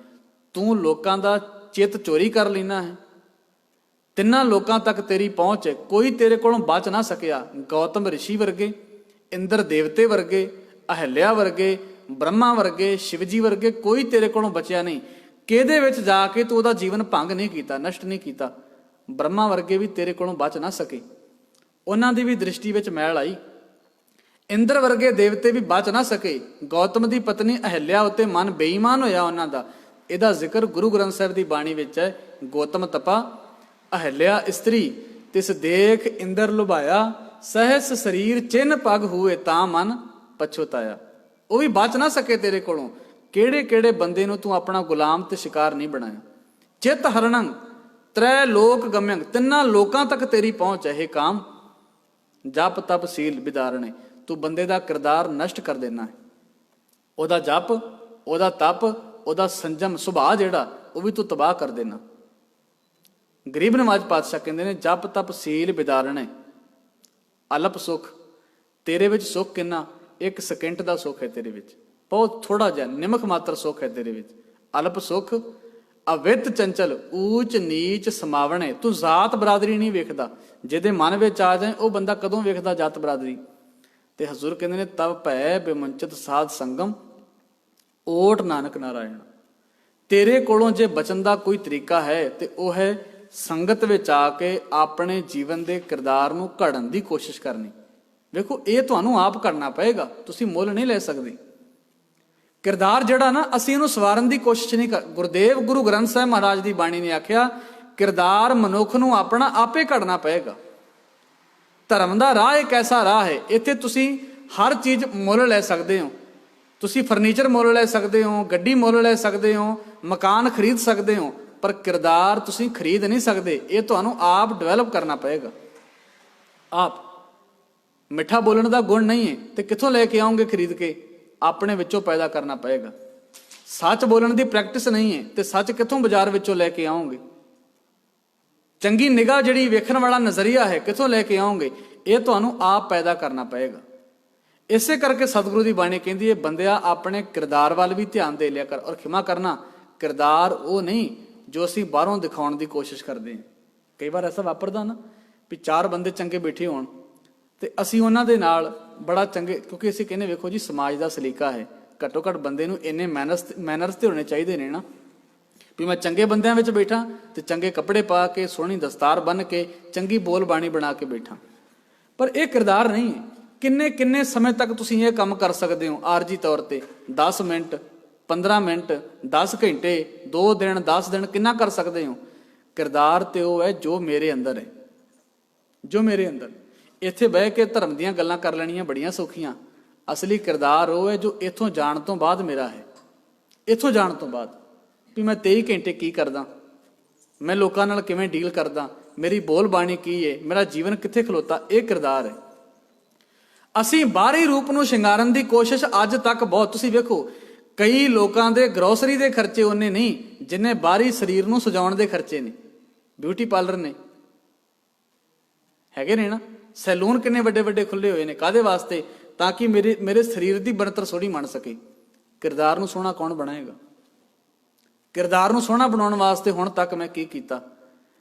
ਤੂੰ ਲੋਕਾਂ ਦਾ ਚਿੱਤ ਚੋਰੀ ਕਰ ਲੈਣਾ ਹੈ, ਤਿੰਨਾਂ ਲੋਕਾਂ ਤੱਕ ਤੇਰੀ ਪਹੁੰਚ ਹੈ, ਕੋਈ ਤੇਰੇ ਕੋਲੋਂ ਬਚ ਨਾ ਸਕਿਆ। ਗੌਤਮ ਰਿਸ਼ੀ ਵਰਗੇ, ਇੰਦਰ ਦੇਵਤੇ ਵਰਗੇ, ਅਹਿਲਿਆ ਵਰਗੇ, ਬ੍ਰਹਮਾ ਵਰਗੇ, ਸ਼ਿਵਜੀ ਵਰਗੇ, ਕੋਈ ਤੇਰੇ ਕੋਲੋਂ ਬਚਿਆ ਨਹੀਂ। ਕਿਹਦੇ ਵਿੱਚ ਜਾ ਕੇ ਤੂੰ ਉਹਦਾ ਜੀਵਨ ਭੰਗ ਨਹੀਂ ਕੀਤਾ, ਨਸ਼ਟ ਨਹੀਂ ਕੀਤਾ। ਬ੍ਰਹਮਾ ਵਰਗੇ ਵੀ ਤੇਰੇ ਕੋਲੋਂ ਬਚ ਨਾ ਸਕੇ, ਉਹਨਾਂ ਦੀ ਵੀ ਦ੍ਰਿਸ਼ਟੀ ਵਿੱਚ ਮੈਲ ਆਈ। ਇੰਦਰ ਵਰਗੇ ਦੇਵਤੇ ਵੀ ਬਚ ਨਾ ਸਕੇ। ਗੌਤਮ ਦੀ ਪਤਨੀ ਅਹਿਲਿਆ ਉੱਤੇ ਮਨ ਬੇਈਮਾਨ ਹੋਇਆ ਉਹਨਾਂ ਦਾ। ਇਹਦਾ ਜ਼ਿਕਰ ਗੁਰੂ ਗ੍ਰੰਥ ਸਾਹਿਬ ਦੀ ਬਾਣੀ ਵਿੱਚ ਹੈ। ਗੌਤਮ ਤਪਾ ਅਹਿਲਿਆ ਇਸਤਰੀ ਤਿਸ ਦੇਖ ਇੰਦਰ ਲੁਭਾਇਆ ਸਹਿਸ ਸਰੀਰ ਚਿੰਨ ਪਗ ਹੋਏ ਤਾਂ ਮਨ ਪਛੋਤਾਇਆ। ਉਹ ਵੀ ਬਚ ਨਾ ਸਕੇ ਤੇਰੇ ਕੋਲੋਂ। ਕਿਹੜੇ ਕਿਹੜੇ ਬੰਦੇ ਨੂੰ ਤੂੰ ਆਪਣਾ ਗੁਲਾਮ ਤੇ ਸ਼ਿਕਾਰ ਨਹੀਂ ਬਣਾਇਆ। ਚਿੱਤ ਹਰਣੰ ਤ੍ਰੈ ਲੋਕ ਗਮਯੰ, ਤਿੰਨਾਂ ਲੋਕਾਂ ਤੱਕ ਤੇਰੀ ਪਹੁੰਚ ਹੈ। ਇਹ ਕਾਮ ਜਪ ਤਪ ਸੀਲ ਵਿਦਾਰਣੇ, ਤੂੰ ਬੰਦੇ ਦਾ ਕਿਰਦਾਰ ਨਸ਼ਟ ਕਰ ਦੇਣਾ ਹੈ। ਉਹਦਾ ਜਪ, ਉਹਦਾ ਤਪ, ਉਹਦਾ ਸੰਜਮ ਸੁਭਾਅ ਜਿਹੜਾ, ਉਹ ਵੀ ਤੂੰ ਤਬਾਹ ਕਰ ਦੇਣਾ। ਗਰੀਬ ਨਵਾਜ ਪਾਤਸ਼ਾਹ ਕਹਿੰਦੇ ਨੇ, ਜਪ ਤਪ ਸੀਲ ਵਿਦਾਰਣੇ ਅਲਪ ਸੁਖ। ਤੇਰੇ ਵਿੱਚ ਸੁਖ ਕਿੰਨਾ? 1 ਸਕਿੰਟ ਦਾ ਸੁਖ ਹੈ ਤੇਰੇ ਵਿੱਚ, ਬਹੁਤ ਥੋੜਾ ਜਿਹਾ ਨਿਮਕ ਮਾਤਰ ਸੁਖ ਹੈ ਤੇਰੇ ਵਿੱਚ। ਅਲਪ ਸੁਖ ਅਵਿਤ ਚੰਚਲ ਊਚ ਨੀਚ ਸਮਾਵਣੇ। ਤੂੰ ਜਾਤ ਬਰਾਦਰੀ ਨਹੀਂ ਵੇਖਦਾ। ਜਿਹਦੇ ਮਨ ਵਿੱਚ ਆ ਜਾਏ ਉਹ ਬੰਦਾ ਕਦੋਂ ਵੇਖਦਾ ਜਾਤ ਬਰਾਦਰੀ? ਤੇ ਹਜ਼ੂਰ ਕਹਿੰਦੇ ਨੇ, ਤਵ ਭੈ ਬਿਮੁੰਚਤ ਸਾਧ ਸੰਗਮ ਓਟ ਨਾਨਕ ਨਾਰਾਇਣ। ਤੇਰੇ ਕੋਲੋਂ ਜੇ ਬਚਣ ਦਾ ਕੋਈ ਤਰੀਕਾ ਹੈ ਤੇ ਉਹ ਹੈ ਸੰਗਤ ਵਿੱਚ ਆ ਕੇ ਆਪਣੇ ਜੀਵਨ ਦੇ ਕਿਰਦਾਰ ਨੂੰ ਘੜਨ ਦੀ ਕੋਸ਼ਿਸ਼ ਕਰਨੀ। ਵੇਖੋ, ਇਹ ਤੁਹਾਨੂੰ ਆਪ ਕਰਨਾ ਪਏਗਾ, ਤੁਸੀਂ ਮੁੱਲ ਨਹੀਂ ਲੈ ਸਕਦੇ। ਕਿਰਦਾਰ ਜਿਹੜਾ ਨਾ, ਅਸੀਂ ਇਹਨੂੰ ਸਵਾਰਨ ਦੀ ਕੋਸ਼ਿਸ਼ ਨਹੀਂ ਕਰ। ਗੁਰਦੇਵ ਗੁਰੂ ਗ੍ਰੰਥ ਸਾਹਿਬ ਮਹਾਰਾਜ ਦੀ ਬਾਣੀ ਨੇ ਆਖਿਆ, ਕਿਰਦਾਰ ਮਨੁੱਖ ਨੂੰ ਆਪਣਾ ਆਪੇ ਘੜਨਾ ਪਏਗਾ। ਧਰਮ ਦਾ ਰਾਹ ਇੱਕ ਐਸਾ ਰਾਹ ਹੈ, ਇੱਥੇ ਤੁਸੀਂ ਹਰ ਚੀਜ਼ ਮੁੱਲ ਲੈ ਸਕਦੇ ਹੋ। ਤੁਸੀਂ ਫਰਨੀਚਰ ਮੁੱਲ ਲੈ ਸਕਦੇ ਹੋ, ਗੱਡੀ ਮੁੱਲ ਲੈ ਸਕਦੇ ਹੋ, ਮਕਾਨ ਖਰੀਦ ਸਕਦੇ ਹੋ, ਪਰ ਕਿਰਦਾਰ ਤੁਸੀਂ ਖਰੀਦ ਨਹੀਂ ਸਕਦੇ। ਇਹ ਤੁਹਾਨੂੰ ਆਪ ਡਿਵੈਲਪ ਕਰਨਾ ਪਏਗਾ। ਆਪ ਮਿੱਠਾ ਬੋਲਣ ਦਾ ਗੁਣ ਨਹੀਂ ਹੈ ਤੇ ਕਿੱਥੋਂ ਲੈ ਕੇ ਆਉਂਗੇ ਖਰੀਦ ਕੇ? ਆਪਣੇ ਵਿੱਚੋਂ ਪੈਦਾ ਕਰਨਾ ਪਏਗਾ। ਸੱਚ ਬੋਲਣ ਦੀ ਪ੍ਰੈਕਟਿਸ ਨਹੀਂ ਹੈ ਤੇ ਸੱਚ ਕਿੱਥੋਂ ਬਾਜ਼ਾਰ ਵਿੱਚੋਂ ਲੈ ਕੇ ਆਉਂਗੇ? ਚੰਗੀ ਨਿਗਾਹ ਜਿਹੜੀ ਵੇਖਣ ਵਾਲਾ ਨਜ਼ਰੀਆ ਹੈ, ਕਿੱਥੋਂ ਲੈ ਕੇ ਆਉਂਗੇ? ਇਹ ਤੁਹਾਨੂੰ ਆਪ ਪੈਦਾ ਕਰਨਾ ਪਏਗਾ। ਇਸੇ ਕਰਕੇ ਸਤਿਗੁਰੂ ਦੀ ਬਾਣੀ ਕਹਿੰਦੀ ਹੈ, ਬੰਦਿਆ ਆਪਣੇ ਕਿਰਦਾਰ ਵੱਲ ਵੀ ਧਿਆਨ ਦੇ ਲਿਆ ਕਰ। ਔਰ ਖਿਮਾ ਕਰਨਾ, ਕਿਰਦਾਰ ਉਹ ਨਹੀਂ ਜੋ ਅਸੀਂ ਬਾਹਰੋਂ ਦਿਖਾਉਣ ਦੀ ਕੋਸ਼ਿਸ਼ ਕਰਦੇ ਹਾਂ। ਕਈ ਵਾਰ ਐਸਾ ਵਾਪਰਦਾ ਨਾ ਵੀ 4 ਬੰਦੇ ਚੰਗੇ ਬੈਠੇ ਹੋਣ ਤੇ ਅਸੀਂ ਉਹਨਾਂ ਦੇ ਨਾਲ ਬੜਾ ਚੰਗੇ, ਕਿਉਂਕਿ ਅਸੀਂ ਕਹਿੰਦੇ ਵੇਖੋ ਜੀ ਸਮਾਜ ਦਾ ਸਲੀਕਾ ਹੈ, ਘੱਟੋ ਘੱਟ ਬੰਦੇ ਨੂੰ ਇੰਨੇ ਮੈਨਰਸ ਤੇ ਹੋਣੇ ਚਾਹੀਦੇ ਨੇ ਨਾ, ਵੀ ਮੈਂ ਚੰਗੇ ਬੰਦਿਆਂ ਵਿੱਚ ਬੈਠਾ ਤੇ ਚੰਗੇ ਕੱਪੜੇ ਪਾ ਕੇ, ਸੋਹਣੀ ਦਸਤਾਰ ਬੰਨ੍ਹ ਕੇ, ਚੰਗੀ ਬੋਲ ਬਾਣੀ ਬਣਾ ਕੇ ਬੈਠਾ। ਪਰ ਇਹ ਕਿਰਦਾਰ ਨਹੀਂ ਹੈ। ਕਿੰਨੇ ਕਿੰਨੇ ਸਮੇਂ ਤੱਕ ਤੁਸੀਂ ਇਹ ਕੰਮ ਕਰ ਸਕਦੇ ਹੋ ਆਰਜੀ ਤੌਰ ਤੇ? 10 ਮਿੰਟ, 15 ਮਿੰਟ, 10 ਘੰਟੇ, 2 ਦਿਨ, 10 ਦਿਨ, ਕਿੰਨਾ ਕਰ ਸਕਦੇ ਹੋ? ਕਿਰਦਾਰ ਤੇ ਉਹ ਹੈ ਜੋ ਮੇਰੇ ਅੰਦਰ ਹੈ, ਜੋ ਮੇਰੇ ਅੰਦਰ। ਇੱਥੇ ਬਹਿ ਕੇ ਧਰਮ ਦੀਆਂ ਗੱਲਾਂ ਕਰ ਲੈਣੀਆਂ ਬੜੀਆਂ ਸੌਖੀਆਂ। ਅਸਲੀ ਕਿਰਦਾਰ ਉਹ ਹੈ ਜੋ ਇੱਥੋਂ ਜਾਣ ਤੋਂ ਬਾਅਦ ਮੇਰਾ ਹੈ। ਇੱਥੋਂ ਜਾਣ ਤੋਂ ਬਾਅਦ ਵੀ ਮੈਂ 23 ਘੰਟੇ ਕੀ ਕਰਦਾ, ਮੈਂ ਲੋਕਾਂ ਨਾਲ ਕਿਵੇਂ ਡੀਲ ਕਰਦਾ, ਮੇਰੀ ਬੋਲ ਬਾਣੀ ਕੀ ਹੈ, ਮੇਰਾ ਜੀਵਨ ਕਿੱਥੇ ਖਲੋਤਾ, ਇਹ ਕਿਰਦਾਰ ਹੈ। ਅਸੀਂ ਬਾਹਰੀ ਰੂਪ ਨੂੰ ਸ਼ਿੰਗਾਰਨ ਦੀ ਕੋਸ਼ਿਸ਼ ਅੱਜ ਤੱਕ ਬਹੁਤ, ਤੁਸੀਂ ਵੇਖੋ ਕਈ ਲੋਕਾਂ ਦੇ ਗਰੋਸਰੀ ਦੇ ਖਰਚੇ ਉਹਨੇ ਨਹੀਂ ਜਿੰਨੇ ਬਾਹਰੀ ਸਰੀਰ ਨੂੰ ਸਜਾਉਣ ਦੇ ਖਰਚੇ ਨੇ। ਬਿਊਟੀ ਪਾਰਲਰ ਨੇ ਹੈਗੇ ਨੇ ਨਾ, ਸੈਲੂਨ ਕਿੰਨੇ ਵੱਡੇ ਵੱਡੇ ਖੁੱਲੇ ਹੋਏ ਨੇ। ਕਾਹਦੇ ਵਾਸਤੇ? ਤਾਂ ਕਿ ਮੇਰੇ ਸਰੀਰ ਦੀ ਬਣਤਰ ਸੋਹਣੀ ਬਣ ਸਕੇ। ਕਿਰਦਾਰ ਨੂੰ ਸੋਹਣਾ ਕੌਣ ਬਣਾਏਗਾ? ਕਿਰਦਾਰ ਨੂੰ ਸੋਹਣਾ ਬਣਾਉਣ ਵਾਸਤੇ ਹੁਣ ਤੱਕ ਮੈਂ ਕੀ ਕੀਤਾ?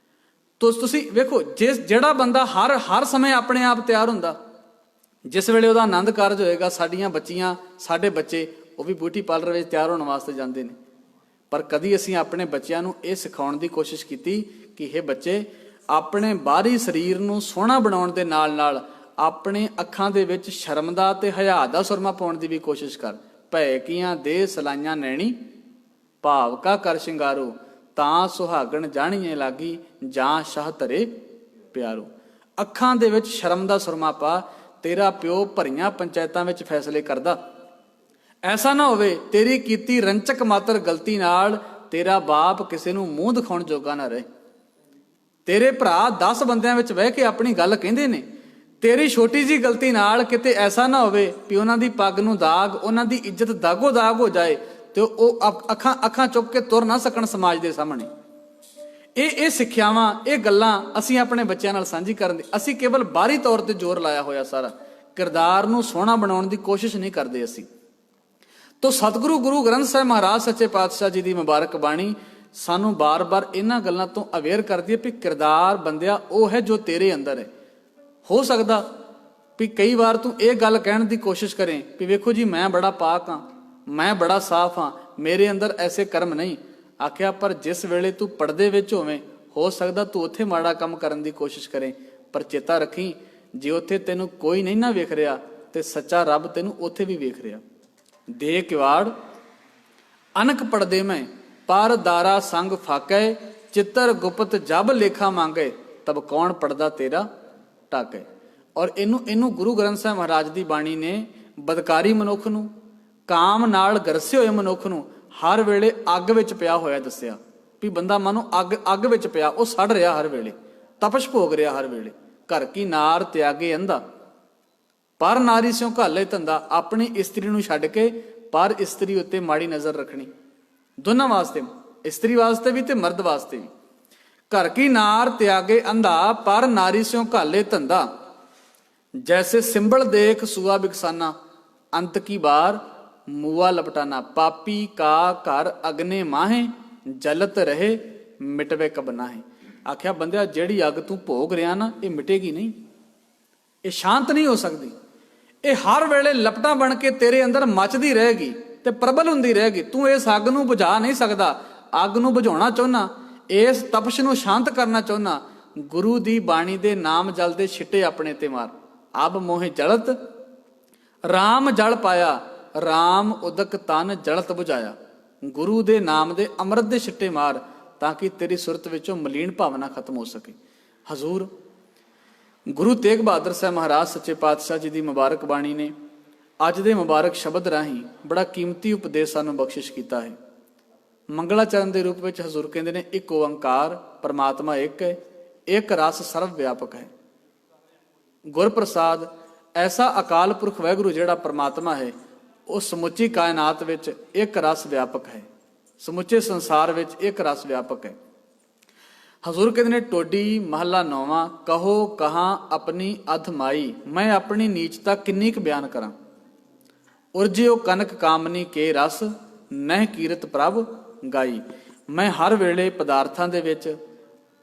ਤੁਸੀਂ ਵੇਖੋ, ਜਿਹੜਾ ਬੰਦਾ ਹਰ ਸਮੇਂ ਆਪਣੇ ਆਪ ਤਿਆਰ ਹੁੰਦਾ, ਜਿਸ ਵੇਲੇ ਉਹਦਾ ਆਨੰਦ ਕਾਰਜ ਹੋਏਗਾ, ਸਾਡੀਆਂ ਬੱਚੀਆਂ, ਸਾਡੇ ਬੱਚੇ ਉਹ ਵੀ ਬਿਊਟੀ ਪਾਰਲਰ ਵਿੱਚ ਤਿਆਰ ਹੋਣ ਵਾਸਤੇ ਜਾਂਦੇ ਨੇ, ਪਰ ਕਦੀ ਅਸੀਂ ਆਪਣੇ ਬੱਚਿਆਂ ਨੂੰ ਇਹ ਸਿਖਾਉਣ ਦੀ ਕੋਸ਼ਿਸ਼ ਕੀਤੀ ਕਿ ਇਹ ਬੱਚੇ ਆਪਣੇ ਬਾਹਰੀ ਸਰੀਰ ਨੂੰ ਸੋਹਣਾ ਬਣਾਉਣ ਦੇ ਨਾਲ ਨਾਲ ਆਪਣੇ ਅੱਖਾਂ ਦੇ ਵਿੱਚ ਸ਼ਰਮ ਦਾ ਤੇ ਹਯਾ ਦਾ ਸੁਰਮਾ ਪਾਉਣ ਦੀ ਵੀ ਕੋਸ਼ਿਸ਼ ਕਰ। ਭੈ ਕੀਆਂ ਦੇ ਸਲਾਈਆਂ ਨੈਣੀ, ਭਾਵ ਕਾ ਕਰ ਸ਼ਿੰਗਾਰੋ, ਤਾਂ ਸੁਹਾਗਣ ਜਾਣੀਏ ਲਾਗੀ, ਜਾਂ ਸ਼ਾਹ ਧਰੇ ਪਿਆਰੋ। ਅੱਖਾਂ ਦੇ ਵਿੱਚ ਸ਼ਰਮ ਦਾ ਸੁਰਮਾ ਪਾ। ਤੇਰਾ ਪਿਓ ਭਰੀਆਂ ਪੰਚਾਇਤਾਂ ਵਿੱਚ ਫੈਸਲੇ ਕਰਦਾ, ਐਸਾ ਨਾ ਹੋਵੇ ਤੇਰੀ ਕੀਤੀ ਰੰਚਕ ਮਾਤਰ ਗਲਤੀ ਨਾਲ ਤੇਰਾ ਬਾਪ ਕਿਸੇ ਨੂੰ ਮੂੰਹ ਦਿਖਾਉਣ ਜੋਗਾ ਨਾ ਰਹੇ। ਤੇਰੇ ਭਰਾ 10 ਬੰਦਿਆਂ ਵਿੱਚ ਬਹਿ ਕੇ ਆਪਣੀ ਗੱਲ ਕਹਿੰਦੇ ਨੇ, ਤੇਰੀ ਛੋਟੀ ਜੀ ਗਲਤੀ ਨਾਲ ਕਿਤੇ ਐਸਾ ਨਾ ਹੋਵੇ ਵੀ ਉਹਨਾਂ ਦੀ ਪੱਗ ਨੂੰ ਦਾਗ, ਉਹਨਾਂ ਦੀ ਇੱਜ਼ਤ ਦਾਗੋ ਦਾਗ ਹੋ ਜਾਏ ਤੇ ਉਹ ਅੱਖਾਂ ਚੁੱਕ ਕੇ ਤੁਰ ਨਾ ਸਕਣ ਸਮਾਜ ਦੇ ਸਾਹਮਣੇ। ਇਹ ਸਿੱਖਿਆਵਾਂ, ਇਹ ਗੱਲਾਂ ਅਸੀਂ ਆਪਣੇ ਬੱਚਿਆਂ ਨਾਲ ਸਾਂਝੀ ਕਰਨ ਦੀ, ਅਸੀਂ ਕੇਵਲ ਬਾਹਰੀ ਤੌਰ ਤੇ ਜ਼ੋਰ ਲਾਇਆ ਹੋਇਆ, ਸਾਰਾ ਕਿਰਦਾਰ ਨੂੰ ਸੋਹਣਾ ਬਣਾਉਣ ਦੀ ਕੋਸ਼ਿਸ਼ ਨਹੀਂ ਕਰਦੇ ਅਸੀਂ। ਤੋ ਸਤਿਗੁਰੂ ਗੁਰੂ ਗ੍ਰੰਥ ਸਾਹਿਬ ਮਹਾਰਾਜ ਸੱਚੇ ਪਾਤਸ਼ਾਹ ਜੀ ਦੀ ਮੁਬਾਰਕ ਬਾਣੀ ਸਾਨੂੰ ਬਾਰ-ਬਾਰ ਇਹਨਾਂ ਗੱਲਾਂ ਤੋਂ ਅਵੇਅਰ ਕਰਦੀ ਹੈ ਵੀ ਕਿਰਦਾਰ ਬੰਦਿਆ ਉਹ ਹੈ ਜੋ ਤੇਰੇ ਅੰਦਰ ਹੈ। ਹੋ ਸਕਦਾ ਵੀ ਕਈ ਵਾਰ ਤੂੰ ਇਹ ਗੱਲ ਕਹਿਣ ਦੀ ਕੋਸ਼ਿਸ਼ ਕਰੇ ਵੀ ਵੇਖੋ ਜੀ ਮੈਂ ਬੜਾ ਪਾਕ ਹਾਂ, ਮੈਂ ਬੜਾ ਸਾਫ਼ ਹਾਂ, ਮੇਰੇ ਅੰਦਰ ਐਸੇ ਕਰਮ ਨਹੀਂ। ਆਖਿਆ ਪਰ ਜਿਸ ਵੇਲੇ ਤੂੰ ਪਰਦੇ ਵਿੱਚ ਹੋਵੇਂ, ਹੋ ਸਕਦਾ ਤੂੰ ਉੱਥੇ ਮਾੜਾ ਕੰਮ ਕਰਨ ਦੀ ਕੋਸ਼ਿਸ਼ ਕਰੇ, ਪਰ ਚੇਤਾ ਰੱਖੀ ਜੇ ਉੱਥੇ ਤੈਨੂੰ ਕੋਈ ਨਹੀਂ ਨਾ ਵੇਖ ਰਿਹਾ ਤੇ ਸੱਚਾ ਰੱਬ ਤੈਨੂੰ ਉੱਥੇ ਵੀ ਵੇਖ ਰਿਹਾ। ਦੇ ਕਿਵਾੜ ਅਨਕ ਪੜਦੇ ਮੈਂ, ਪਰ ਦਾਰਾ ਸੰਗ ਫਾਕੇ, ਚਿੱਤਰ ਗੁਪਤ ਜਬ ਲੇਖਾ ਮੰਗੇ, ਤਬ ਕੌਣ ਪੜਦਾ ਤੇਰਾ ਟਾਕੇ। ਔਰ ਇਹਨੂੰ ਗੁਰੂ ਗ੍ਰੰਥ ਸਾਹਿਬ ਮਹਾਰਾਜ ਦੀ ਬਾਣੀ ਨੇ ਬਦਕਾਰੀ ਮਨੁੱਖ ਨੂੰ, ਕਾਮ ਨਾਲ ਗਰਸੇ ਹੋਏ ਮਨੁੱਖ ਨੂੰ ਹਰ ਵੇਲੇ ਅੱਗ ਵਿੱਚ ਪਿਆ ਹੋਇਆ ਦੱਸਿਆ ਵੀ ਬੰਦਾ ਮਾਨੋ ਅੱਗ ਵਿੱਚ ਪਿਆ, ਉਹ ਸੜ ਰਿਹਾ ਹਰ ਵੇਲੇ, ਤਪਸ਼ ਭੋਗ ਰਿਹਾ ਹਰ ਵੇਲੇ। ਘਰ ਕੀ ਨਾਰ ਤਿਆਗੇ ਅੰਧਾ, ਪਰ ਨਾਰੀ ਸਿਉ ਘਾਲੇ ਧੰਦਾ। ਆਪਣੀ ਇਸਤਰੀ ਨੂੰ ਛੱਡ ਕੇ ਪਰ ਇਸਤਰੀ ਉੱਤੇ ਮਾੜੀ ਨਜ਼ਰ ਰੱਖਣੀ, ਦੋਨਾਂ ਵਾਸਤੇ, ਇਸਤਰੀ ਵਾਸਤੇ ਵੀ ਤੇ ਮਰਦ ਵਾਸਤੇ ਵੀ। ਘਰ ਕੀ ਨਾਰ ਤਿਆਗੇ ਅੰਧਾ, ਪਰ ਨਾਰੀ ਸਿਉ ਘਾਲੇ ਧੰਦਾ। ਜੈਸੇ ਸਿੰਬਲ ਦੇਖ ਸੂਆ ਬਿਕਸਾਨਾ, ਅੰਤ ਕੀ ਬਾਰ ਮੂਆ ਲਪਟਾਨਾ। ਪਾਪੀ ਕਾ ਘਰ ਅਗਨੇ ਮਾਹੇ, ਜਲਤ ਰਹੇ ਮਿਟਵੇ ਕਬ ਨਾਹੇ। ਆਖਿਆ ਬੰਦਿਆ ਜਿਹੜੀ ਅੱਗ ਤੂੰ ਭੋਗ ਰਿਹਾ ਨਾ, ਇਹ ਮਿਟੇਗੀ ਨਹੀਂ, ਇਹ ਸ਼ਾਂਤ ਨਹੀਂ ਹੋ ਸਕਦੀ, ਇਹ ਹਰ ਵੇਲੇ ਲਪਟਾਂ ਬਣ ਕੇ ਤੇਰੇ ਅੰਦਰ ਮੱਚਦੀ ਰਹੇਗੀ ਤੇ ਪ੍ਰਬਲ ਹੁੰਦੀ ਰਹੇਗੀ। ਤੂੰ ਇਸ ਅੱਗ ਨੂੰ ਬੁਝਾ ਨਹੀਂ ਸਕਦਾ। ਅੱਗ ਨੂੰ ਬੁਝਾਉਣਾ ਚਾਹੁੰਦਾ, ਇਸ ਤਪਸ਼ ਨੂੰ ਸ਼ਾਂਤ ਕਰਨਾ ਚਾਹੁੰਦਾ, ਗੁਰੂ ਦੀ ਬਾਣੀ ਦੇ ਨਾਮ ਜਲ ਦੇ ਛਿੱਟੇ ਆਪਣੇ ਤੇ ਮਾਰ। ਅਬ ਮੋਹਿ ਜਲਤ ਰਾਮ ਜਲ ਪਾਇਆ, ਰਾਮ ਉਦਕ ਤਨ ਜਲਤ ਬੁਝਾਇਆ। ਗੁਰੂ ਦੇ ਨਾਮ ਦੇ ਅੰਮ੍ਰਿਤ ਦੇ ਛਿੱਟੇ ਮਾਰ ਤਾਂ ਕਿ ਤੇਰੀ ਸੁਰਤ ਵਿੱਚੋਂ ਮਲੀਨ ਭਾਵਨਾ ਖਤਮ ਹੋ ਸਕੇ। ਹਜ਼ੂਰ ਗੁਰੂ ਤੇਗ ਬਹਾਦਰ ਸਾਹਿਬ ਮਹਾਰਾਜ ਸੱਚੇ ਪਾਤਸ਼ਾਹ ਜੀ ਦੀ ਮੁਬਾਰਕ ਬਾਣੀ ਨੇ ਅੱਜ ਦੇ ਮੁਬਾਰਕ ਸ਼ਬਦ ਰਾਹੀਂ ਬੜਾ ਕੀਮਤੀ ਉਪਦੇਸ਼ ਸਾਨੂੰ ਬਖਸ਼ਿਸ਼ ਕੀਤਾ ਹੈ। ਮੰਗਲਾਚਰਨ ਦੇ ਰੂਪ ਵਿੱਚ ਹਜ਼ੂਰ ਕਹਿੰਦੇ ਨੇ, ਇੱਕ ਓੰਕਾਰ ਪਰਮਾਤਮਾ ਇੱਕ ਹੈ, ਇੱਕ ਰਸ ਸਰਵ ਵਿਆਪਕ ਹੈ। ਗੁਰ ਪ੍ਰਸਾਦ ਐਸਾ ਅਕਾਲ ਪੁਰਖ ਵਾਹਿਗੁਰੂ ਜਿਹੜਾ ਪਰਮਾਤਮਾ ਹੈ, ਉਹ ਸਮੁੱਚੀ ਕਾਇਨਾਤ ਵਿੱਚ ਇੱਕ ਰਸ ਵਿਆਪਕ ਹੈ, ਸਮੁੱਚੇ ਸੰਸਾਰ ਵਿੱਚ ਇੱਕ ਰਸ ਵਿਆਪਕ ਹੈ। ਹਜ਼ੂਰ ਕਹਿੰਦੇ ਨੇ, ਟੋਡੀ ਮਹੱਲਾ 9ਵਾਂ, ਕਹੋ ਕਹਾਂ ਆਪਣੀ ਅਧਮਾਈ, ਮੈਂ ਆਪਣੀ ਨੀਚਤਾ ਕਿੰਨੀ ਕੁ ਬਿਆਨ ਕਰਾਂ। ਉਰਜਿਓ ਕਨਕ ਕਾਮਨੀ ਕੇ ਰਸ, ਨਹਿ ਕੀਰਤ ਪ੍ਰਭ ਗਾਈ। ਮੈਂ ਹਰ ਵੇਲੇ ਪਦਾਰਥਾਂ ਦੇ ਵਿੱਚ,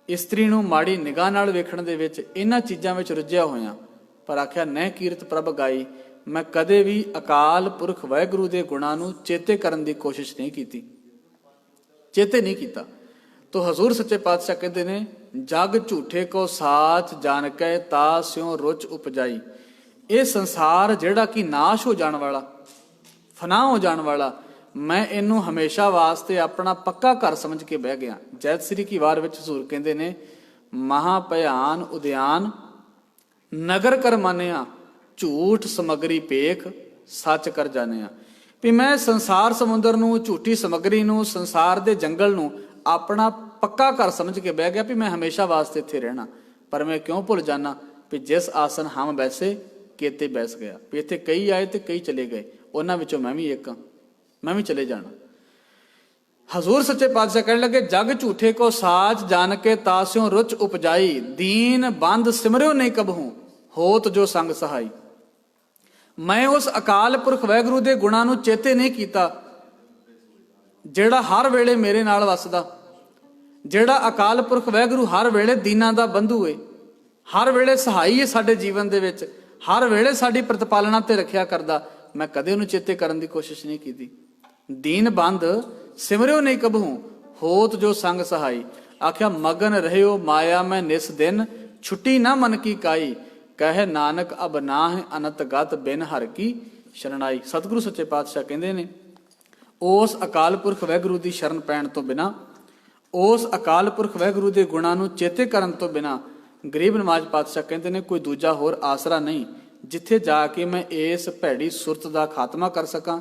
ਇਸਤਰੀ ਨੂੰ ਮਾੜੀ ਨਿਗਾਹ ਨਾਲ ਵੇਖਣ ਦੇ ਵਿੱਚ, ਇਹਨਾਂ ਚੀਜ਼ਾਂ ਵਿੱਚ ਰੁੱਝਿਆ ਹੋਇਆ, ਪਰ ਆਖਿਆ ਨਹਿ ਕੀਰਤ ਪ੍ਰਭ ਗਾਈ। ਮੈਂ ਕਦੇ ਵੀ ਅਕਾਲ ਪੁਰਖ ਵਾਹਿਗੁਰੂ ਦੇ ਗੁਣਾਂ ਨੂੰ ਚੇਤੇ ਕਰਨ ਦੀ ਕੋਸ਼ਿਸ਼ ਨਹੀਂ ਕੀਤੀ, ਚੇਤੇ ਨਹੀਂ ਕੀਤਾ। ਤੋ ਹਜ਼ੂਰ ਸੱਚੇ ਪਾਤਸ਼ਾਹ ਕਹਿੰਦੇ ਨੇ, ਜਗ ਝੂਠੇ ਕੋ ਸਾਚ ਜਾਣ ਕੇ ਤਾ ਸਿਉ ਰੁਚ ਉਪਜਾਈ। ਇਹ ਸੰਸਾਰ ਜਿਹੜਾ ਕਿ ਨਾਸ਼ ਹੋ ਜਾਣ ਵਾਲਾ, ਫਨਾ ਹੋ ਜਾਣ ਵਾਲਾ, ਮੈਂ ਇਹਨੂੰ ਹਮੇਸ਼ਾ ਵਾਸਤੇ ਆਪਣਾ ਪੱਕਾ ਘਰ ਸਮਝ ਕੇ ਬਹਿ ਗਿਆ। ਜੈਤ ਸ੍ਰੀ ਕੀ ਵਾਰ ਵਿੱਚ ਹਜ਼ੂਰ ਕਹਿੰਦੇ ਨੇ, ਮਹਾ ਭਿਆਨ ਉਦਿਆਨ ਨਗਰ ਕਰ ਮਾਨਿਆ, ਝੂਠ ਸਮਗਰੀ ਪੇਖ ਸੱਚ ਕਰ ਜਾਣਿਆ। ਵੀ ਮੈਂ ਸੰਸਾਰ ਸਮੁੰਦਰ ਨੂੰ, ਝੂਠੀ ਸਮਗਰੀ ਨੂੰ, ਸੰਸਾਰ ਦੇ ਜੰਗਲ ਨੂੰ ਆਪਣਾ ਪੱਕਾ ਘਰ ਸਮਝ ਕੇ ਬਹਿ ਗਿਆ ਵੀ ਮੈਂ ਹਮੇਸ਼ਾ ਵਾਸਤੇ ਇੱਥੇ ਰਹਿਣਾ। ਪਰ ਮੈਂ ਕਿਉਂ ਭੁੱਲ ਜਾਣਾ ਵੀ ਜਿਸ ਆਸਨ ਹਮ ਬੈਸੇ ਕੇਤੇ ਬੈਸ ਗਿਆ। ਵੀ ਇੱਥੇ ਕਈ ਆਏ ਤੇ ਕਈ ਚਲੇ ਗਏ, ਉਹਨਾਂ ਵਿੱਚੋਂ ਮੈਂ ਵੀ ਇੱਕ ਹਾਂ, ਮੈਂ ਵੀ ਚਲੇ ਜਾਣਾ। ਹਜ਼ੂਰ ਸੱਚੇ ਪਾਤਸ਼ਾਹ ਕਹਿਣ ਲੱਗੇ, ਜਗ ਝੂਠੇ ਕੋ ਸਾਚ ਜਾਣ ਕੇ ਤਾਸਿਓ ਰੁਚ ਉਪਜਾਈ, ਦੀਨ ਬੰਦ ਸਿਮਰਿਓ ਨਹੀਂ ਕਬਹੂ, ਹੋਤ ਜੋ ਸੰਗ ਸਹਾਈ। ਮੈਂ ਉਸ ਅਕਾਲ ਪੁਰਖ ਵਾਹਿਗੁਰੂ ਦੇ ਗੁਣਾਂ ਨੂੰ ਚੇਤੇ ਨਹੀਂ ਕੀਤਾ, ਜਿਹੜਾ ਹਰ ਵੇਲੇ ਮੇਰੇ ਨਾਲ ਵਸਦਾ, ਜਿਹੜਾ ਅਕਾਲ ਪੁਰਖ ਵਾਹਿਗੁਰੂ ਹਰ ਵੇਲੇ ਦੀਨਾਂ ਦਾ ਬੰਧੂ ਏ, ਹਰ ਵੇਲੇ ਸਹਾਈ ਹੈ ਸਾਡੇ ਜੀਵਨ ਦੇ ਵਿੱਚ, ਹਰ ਵੇਲੇ ਸਾਡੀ ਪ੍ਰਤਪਾਲਨਾ ਤੇ ਰੱਖਿਆ ਕਰਦਾ, ਮੈਂ ਕਦੇ ਉਹਨੂੰ ਚੇਤੇ ਕਰਨ ਦੀ ਕੋਸ਼ਿਸ਼ ਨਹੀਂ ਕੀਤੀ। ਦੀਨ ਬੰਦ ਸਿਮਰਿਓ ਨਹੀਂ ਕਬਹੂ, ਹੋਤ ਜੋ ਸੰਗ ਸਹਾਈ। ਆਖਿਆ ਮਗਨ ਰਹਿਓ ਮਾਇਆ ਮੈਂ ਨਿਸ ਦਿਨ, ਛੁੱਟੀ ਨਾ ਮਨ ਕੀ ਕਾਈ। ਕਹੇ ਨਾਨਕ ਅਬ ਨਾਹਿ ਅਨੰਤ ਗਤ ਬਿਨ ਹਰ ਕੀ ਸ਼ਰਣਾਈ। ਸਤਿਗੁਰੂ ਸੱਚੇ ਪਾਤਸ਼ਾਹ ਕਹਿੰਦੇ ਨੇ, ਉਸ ਅਕਾਲ ਪੁਰਖ ਵਾਹਿਗੁਰੂ ਦੀ ਸ਼ਰਨ ਪੈਣ ਤੋਂ ਬਿਨਾ, ਉਸ ਅਕਾਲ ਪੁਰਖ ਵਾਹਿਗੁਰੂ ਦੇ ਗੁਣਾਂ ਨੂੰ ਚੇਤੇ ਕਰਨ ਤੋਂ ਬਿਨਾ ਗਰੀਬ ਨਵਾਜ ਪਾਤਸ਼ਾਹ ਕਹਿੰਦੇ ਨੇ ਕੋਈ ਦੂਜਾ ਹੋਰ ਆਸਰਾ ਨਹੀਂ, ਜਿੱਥੇ ਜਾ ਕੇ ਮੈਂ ਇਸ ਭੈੜੀ ਸੁਰਤ ਦਾ ਖਾਤਮਾ ਕਰ ਸਕਾਂ,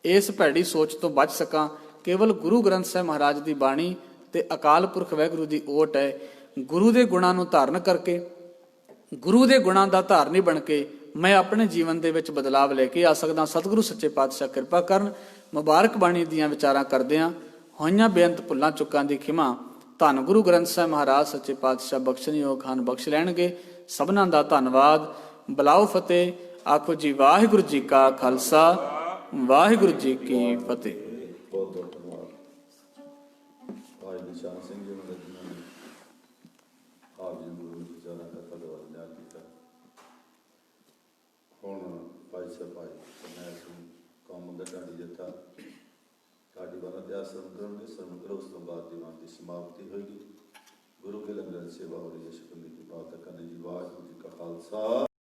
ਇਸ ਭੈੜੀ ਸੋਚ ਤੋਂ ਬਚ ਸਕਾਂ। ਕੇਵਲ ਗੁਰੂ ਗ੍ਰੰਥ ਸਾਹਿਬ ਮਹਾਰਾਜ ਦੀ ਬਾਣੀ ਤੇ ਅਕਾਲ ਪੁਰਖ ਵਾਹਿਗੁਰੂ ਦੀ ਓਟ ਹੈ। ਗੁਰੂ ਦੇ ਗੁਣਾਂ ਨੂੰ ਧਾਰਨ ਕਰਕੇ, ਗੁਰੂ ਦੇ ਗੁਣਾਂ ਦਾ ਧਾਰਨੀ ਬਣ ਕੇ ਮੈਂ ਆਪਣੇ ਜੀਵਨ ਦੇ ਵਿੱਚ ਬਦਲਾਵ ਲੈ ਕੇ ਆ ਸਕਦਾ। ਸਤਿਗੁਰੂ ਸੱਚੇ ਪਾਤਸ਼ਾਹ ਕਿਰਪਾ ਕਰਨ। ਮੁਬਾਰਕ ਬਾਣੀ ਦੀਆਂ ਵਿਚਾਰਾਂ ਕਰਦਿਆਂ ਹੋਈਆਂ ਬੇਅੰਤ ਭੁੱਲਾਂ ਚੁੱਕਾਂ ਦੀ ਖਿਮਾ ਧੰਨ ਗੁਰੂ ਗ੍ਰੰਥ ਸਾਹਿਬ ਮਹਾਰਾਜ ਸੱਚੇ ਪਾਤਸ਼ਾਹ ਬਖਸ਼ਣਯੋਗ ਹਨ, ਬਖਸ਼ ਲੈਣਗੇ। ਸਭਨਾਂ ਦਾ ਧੰਨਵਾਦ। ਬਲਾਓ ਫਤਿਹ। ਆਖੋ ਜੀ ਵਾਹਿਗੁਰੂ ਜੀ ਕਾ ਖਾਲਸਾ, ਵਾਹਿਗੁਰੂ ਜੀ ਕੀ ਫਤਿਹ। ਬਹੁਤ ਬਹੁਤ ਧੰਨਵਾਦ ਭਾਈ ਨਿਸ਼ਾਨ ਸਿੰਘ ਜੀ ਉਹਨਾਂ ਜਿਨ੍ਹਾਂ ਨੇ ਆਪ ਜੀ ਗੁਰੂ ਜੀ ਵਿਚਾਰਾਂ ਕਥਾ ਦਾ ਵਰਣਨ ਕੀਤਾ। ਹੁਣ ਭਾਈ ਸਾਹਿਬ ਭਾਈ ਮੈਂ ਕੰਮ ਗੱਡਾ ਦੀ ਦਿੱਤਾ ਤੁਹਾਡੀ ਵਾਲਾ ਅਭਿਆਸ ਕਰਨਗੇ, ਸਰਵ ਕਰੋ। ਉਸ ਤੋਂ ਬਾਅਦ ਦੀਵਾਨ ਦੀ ਸਮਾਪਤੀ ਹੋਏਗੀ। ਗੁਰੂ ਕੇ ਲੰਗਰ ਸੇਵਾ ਹੋ ਰਹੀ ਹੈ। ਸ਼ੁਕਰ ਦੀ ਬਾਤ ਕਰਨੀ ਜੀ। ਵਾਹਿਗੁਰੂ ਜੀ ਕਾ ਖਾਲਸਾ।